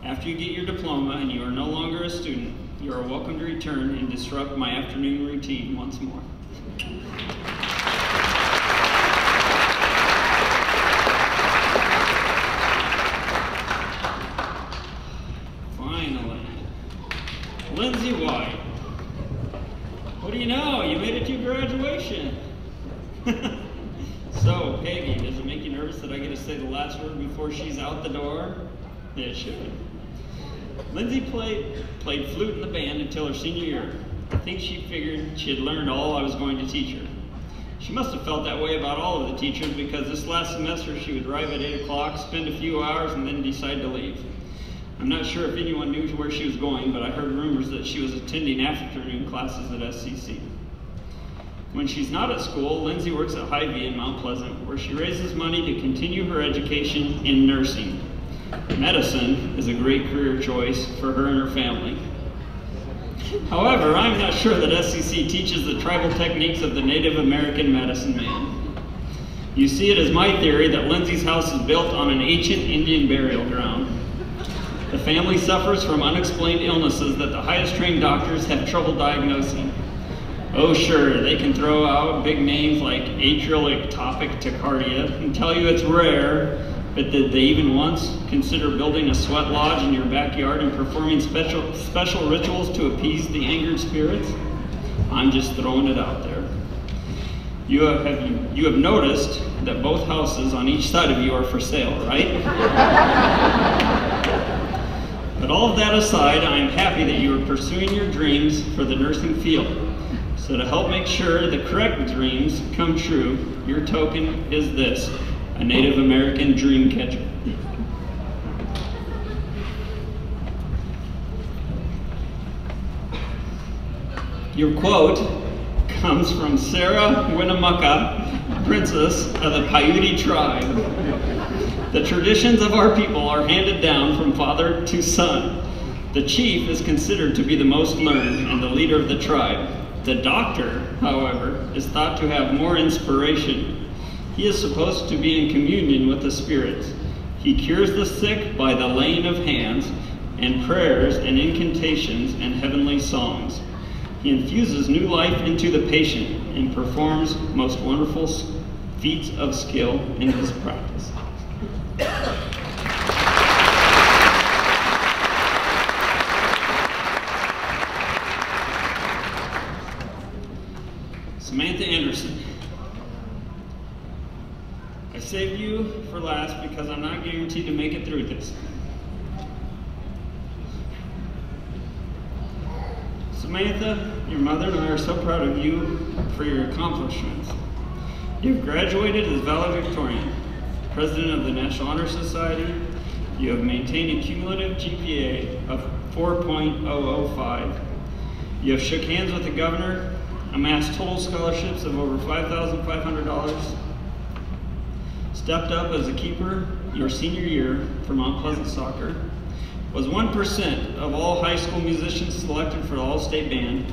After you get your diploma and you are no longer a student, you are welcome to return and disrupt my afternoon routine once more. Finally, Lindsay White. What do you know? You made it to graduation. So, Peggy, does it make you nervous that I get to say the last word before she's out the door? It should. Lindsay played flute in the band until her senior year. I think she figured she had learned all I was going to teach her. She must have felt that way about all of the teachers, because this last semester she would arrive at 8 o'clock, spend a few hours, and then decide to leave. I'm not sure if anyone knew where she was going, but I heard rumors that she was attending afternoon classes at SCC. When she's not at school, Lindsay works at Hy-Vee in Mount Pleasant, where she raises money to continue her education in nursing. Medicine is a great career choice for her and her family. However, I'm not sure that SCC teaches the tribal techniques of the Native American medicine man. You see, it is my theory that Lindsay's house is built on an ancient Indian burial ground. The family suffers from unexplained illnesses that the highest trained doctors have trouble diagnosing. Oh sure, they can throw out big names like atrial ectopic tachycardia and tell you it's rare, But did they even once consider building a sweat lodge in your backyard and performing special rituals to appease the angered spirits? I'm just throwing it out there. You have noticed that both houses on each side of you are for sale, right? But all of that aside, I am happy that you are pursuing your dreams for the nursing field. So to help make sure the correct dreams come true, your token is this: a Native American dream catcher. Your quote comes from Sarah Winnemucca, princess of the Paiute tribe. The traditions of our people are handed down from father to son. The chief is considered to be the most learned and the leader of the tribe. The doctor, however, is thought to have more inspiration. He is supposed to be in communion with the spirits. He cures the sick by the laying of hands and prayers and incantations and heavenly songs. He infuses new life into the patient and performs most wonderful feats of skill in his practice. Samantha Anderson. I saved you for last because I'm not guaranteed to make it through this. Samantha, your mother and I are so proud of you for your accomplishments. You've graduated as valedictorian, president of the National Honor Society. You have maintained a cumulative GPA of 4.005. You have shook hands with the governor, amassed total scholarships of over $5,500, stepped up as a keeper your senior year for Mount Pleasant Soccer, was 1% of all high school musicians selected for the All-State Band,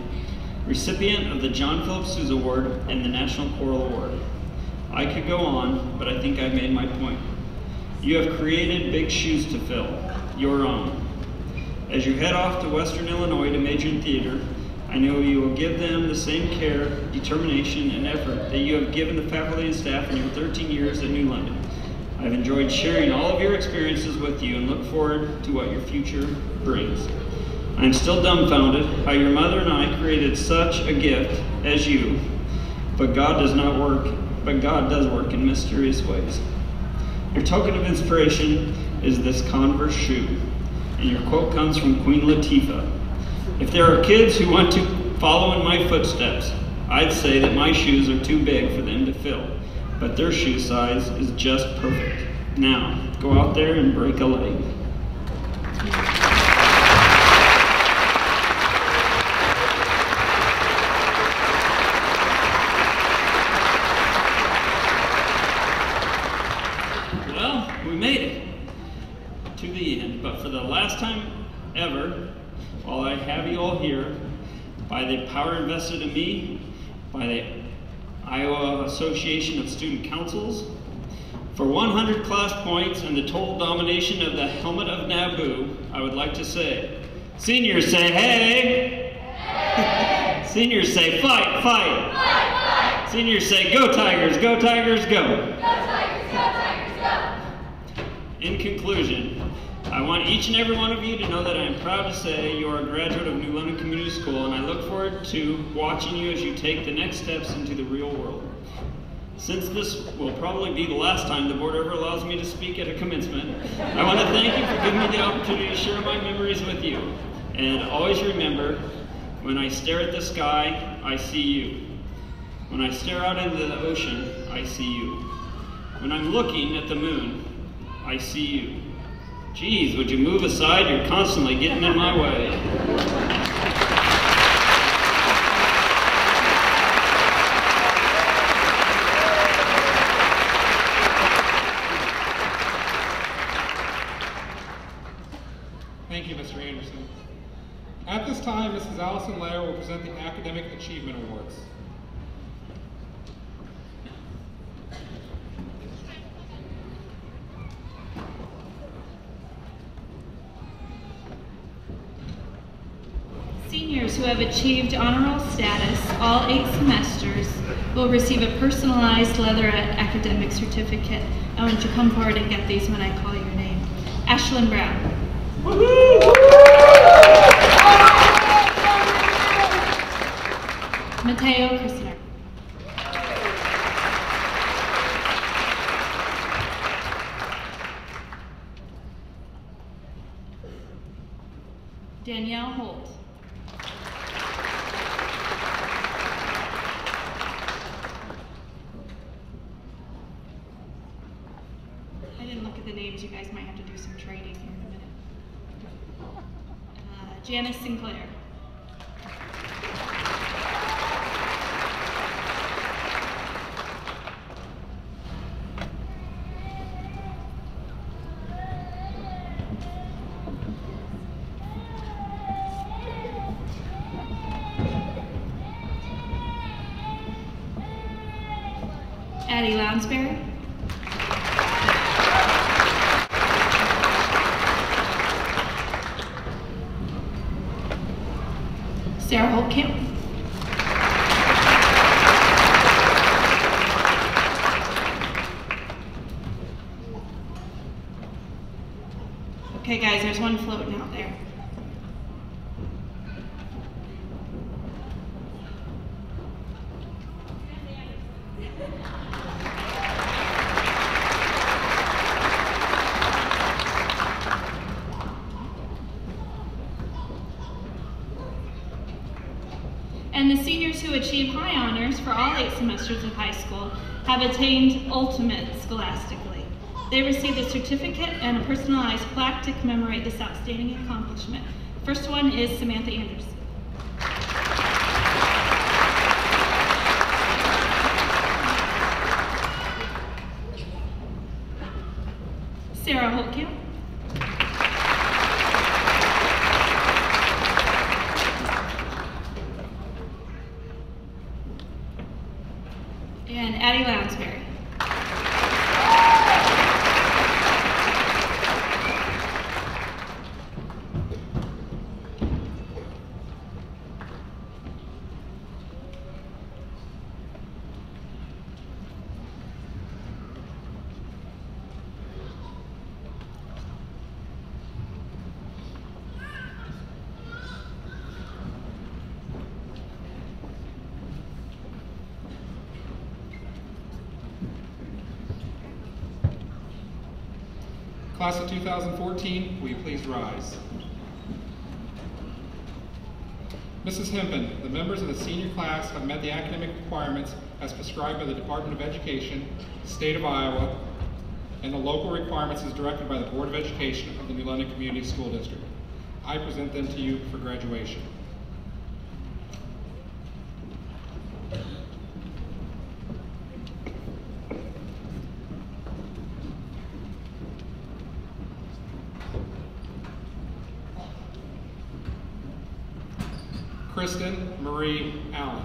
recipient of the John Philip Sousa Award and the National Choral Award. I could go on, but I think I've made my point. You have created big shoes to fill, your own. As you head off to Western Illinois to major in theater, I know you will give them the same care, determination, and effort that you have given the faculty and staff in your 13 years at New London. I've enjoyed sharing all of your experiences with you and look forward to what your future brings. I am still dumbfounded how your mother and I created such a gift as you, but God does work in mysterious ways. Your token of inspiration is this Converse shoe, and your quote comes from Queen Latifah. If there are kids who want to follow in my footsteps, I'd say that my shoes are too big for them to fill, but their shoe size is just perfect. Now, go out there and break a leg. Well, we made it to the end, but for the last time ever, while I have you all here, by the power invested in me, by the Iowa Association of Student Councils, for 100 class points and the total domination of the helmet of Naboo, I would like to say, seniors say hey! Hey! Seniors say fight, fight! Fight, fight! Seniors say go Tigers, go Tigers, go! Go Tigers, go Tigers, go! In conclusion, I want each and every one of you to know that I am proud to say you are a graduate of New London Community School, and I look forward to watching you as you take the next steps into the real world. Since this will probably be the last time the board ever allows me to speak at a commencement, I want to thank you for giving me the opportunity to share my memories with you. And always remember, when I stare at the sky, I see you. When I stare out into the ocean, I see you. When I'm looking at the moon, I see you. Geez, would you move aside? You're constantly getting in my way. Thank you, Mr. Anderson. At this time, Mrs. Allison Lair will present the Academic Achievement Awards. Seniors who have achieved honor roll status all 8 semesters will receive a personalized leatherette academic certificate. I want you to come forward and get these when I call your name. Ashlyn Brown. Mateo Christner. Danielle Holt. I didn't look at the names. You guys might have to do some trading here in a minute. Janice Sinclair. Addie Lounsbury. Sarah Holtkamp. Okay guys, there's one floating out there. And the seniors who achieve high honors for all 8 semesters of high school have attained ultimate scholastically. They receive a certificate and a personalized plaque to commemorate this outstanding accomplishment. First one is Samantha Anderson. Sarah Holtkamp. And Addie Lounsbury. Class of 2014, will you please rise? Mrs. Hempen, the members of the senior class have met the academic requirements as prescribed by the Department of Education, State of Iowa, and the local requirements as directed by the Board of Education of the New London Community School District. I present them to you for graduation. Kristen Marie Allen.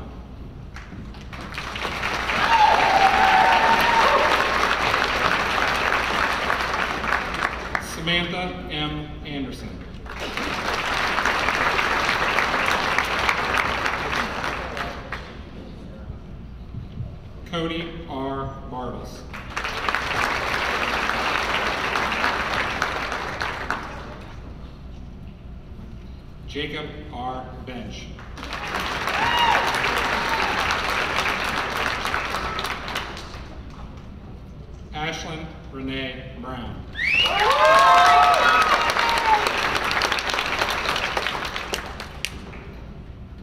Samantha M. Anderson. Cody R. Bartles. Jacob R. Bench. Ashlyn Renee Brown.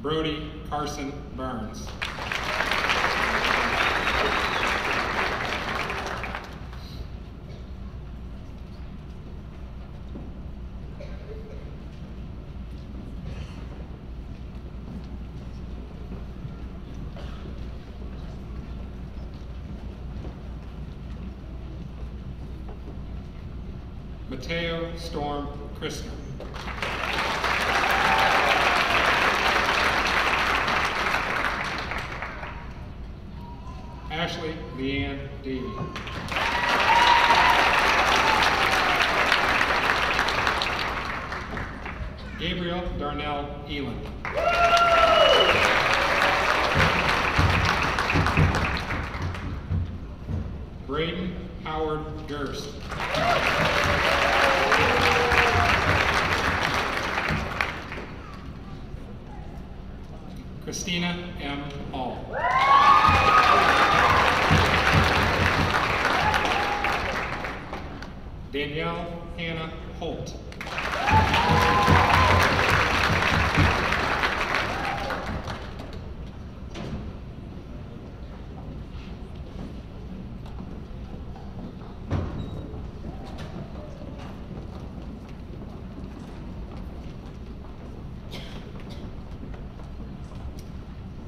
Brody Carson Burns. Mateo Storm Christner. Ashley Leanne Davey. Gabriel Darnell Eland. Braden Howard Durst. Christina M. Hall. Danielle Hannah Holt.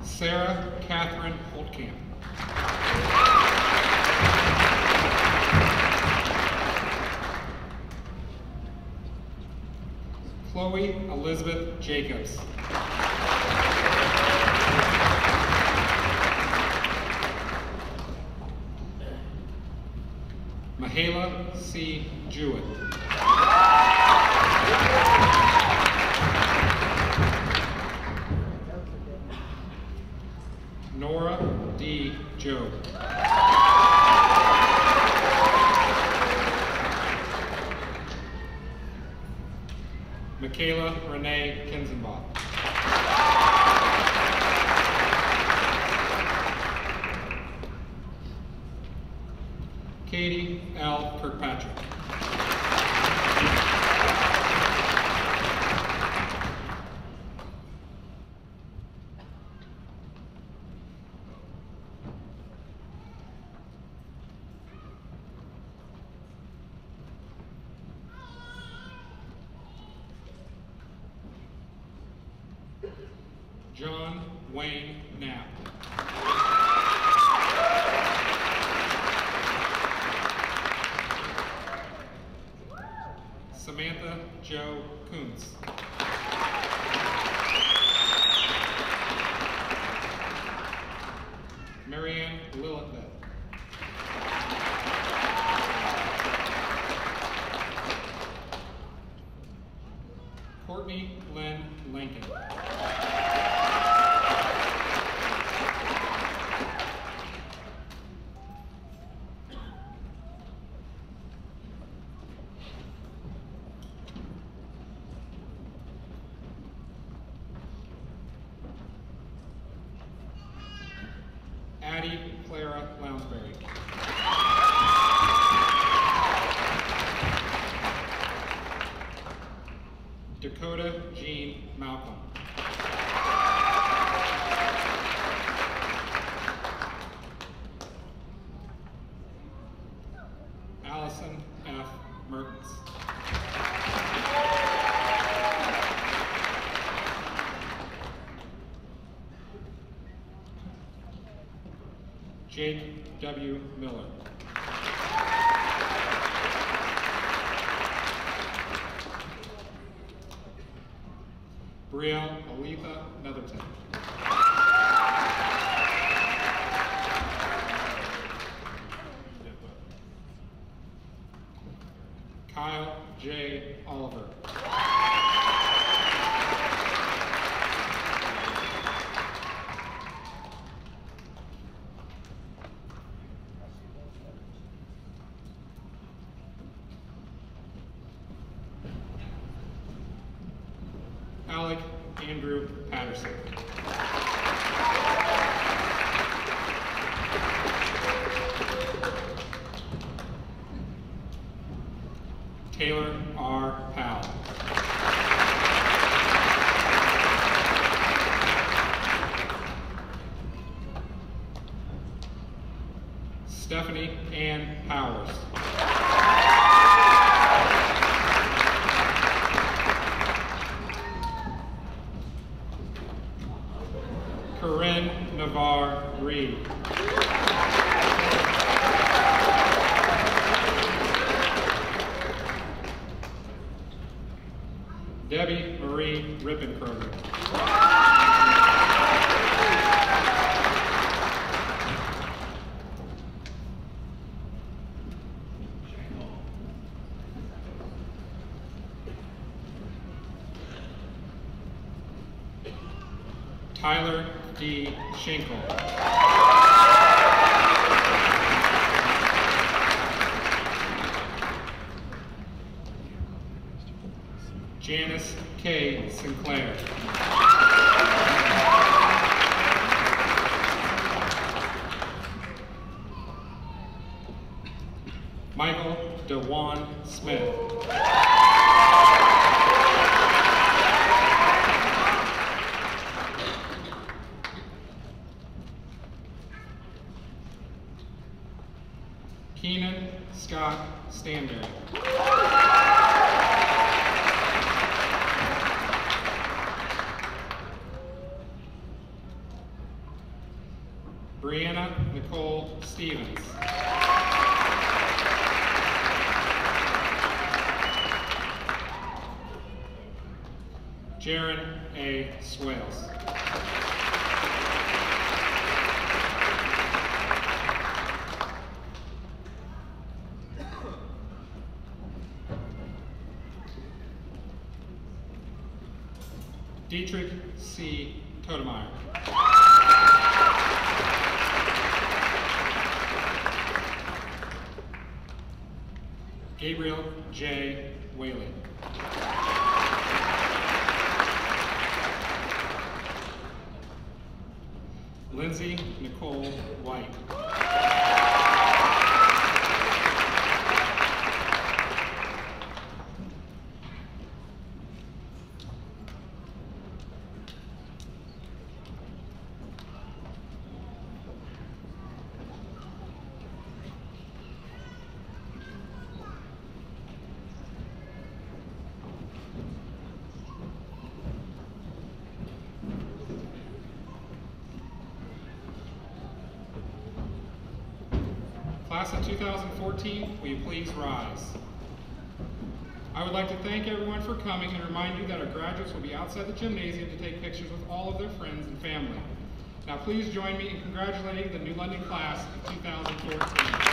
Sarah Catherine Holtkamp. Chloe Elizabeth Jacobs. Mahala C. Jewett. Nora D. Joe. Michaela Renee Kinzenbach. Katie L. Kirkpatrick. John Wayne Knapp. Samantha Jo Kuntz. Marianne Lilithbeth. Courtney Lynn Lincoln. Addie Clara Lounsbury. Dakota Jean Malcolm. Allison F. Mertens. Jake W. Miller. Brielle Aletha Netherton. Kyle J. Oliver. Alec Andrew Patterson. Taylor R. Powell. Stephanie Ann Powers. Corinne Navarre Reed. Debbie Marie Rippenkroger. Tyler D. Schenkel. Kay Sinclair. Michael DeJuan Smith. Keenan Scott Stanberry. Brianna Nicole Stevens. Jaron A. Swales. Dietrich C. Totemeyer. Gabriel J. Whaley. Lindsay Nicole White. Class of 2014, will you please rise? I would like to thank everyone for coming and remind you that our graduates will be outside the gymnasium to take pictures with all of their friends and family. Now please join me in congratulating the New London class of 2014.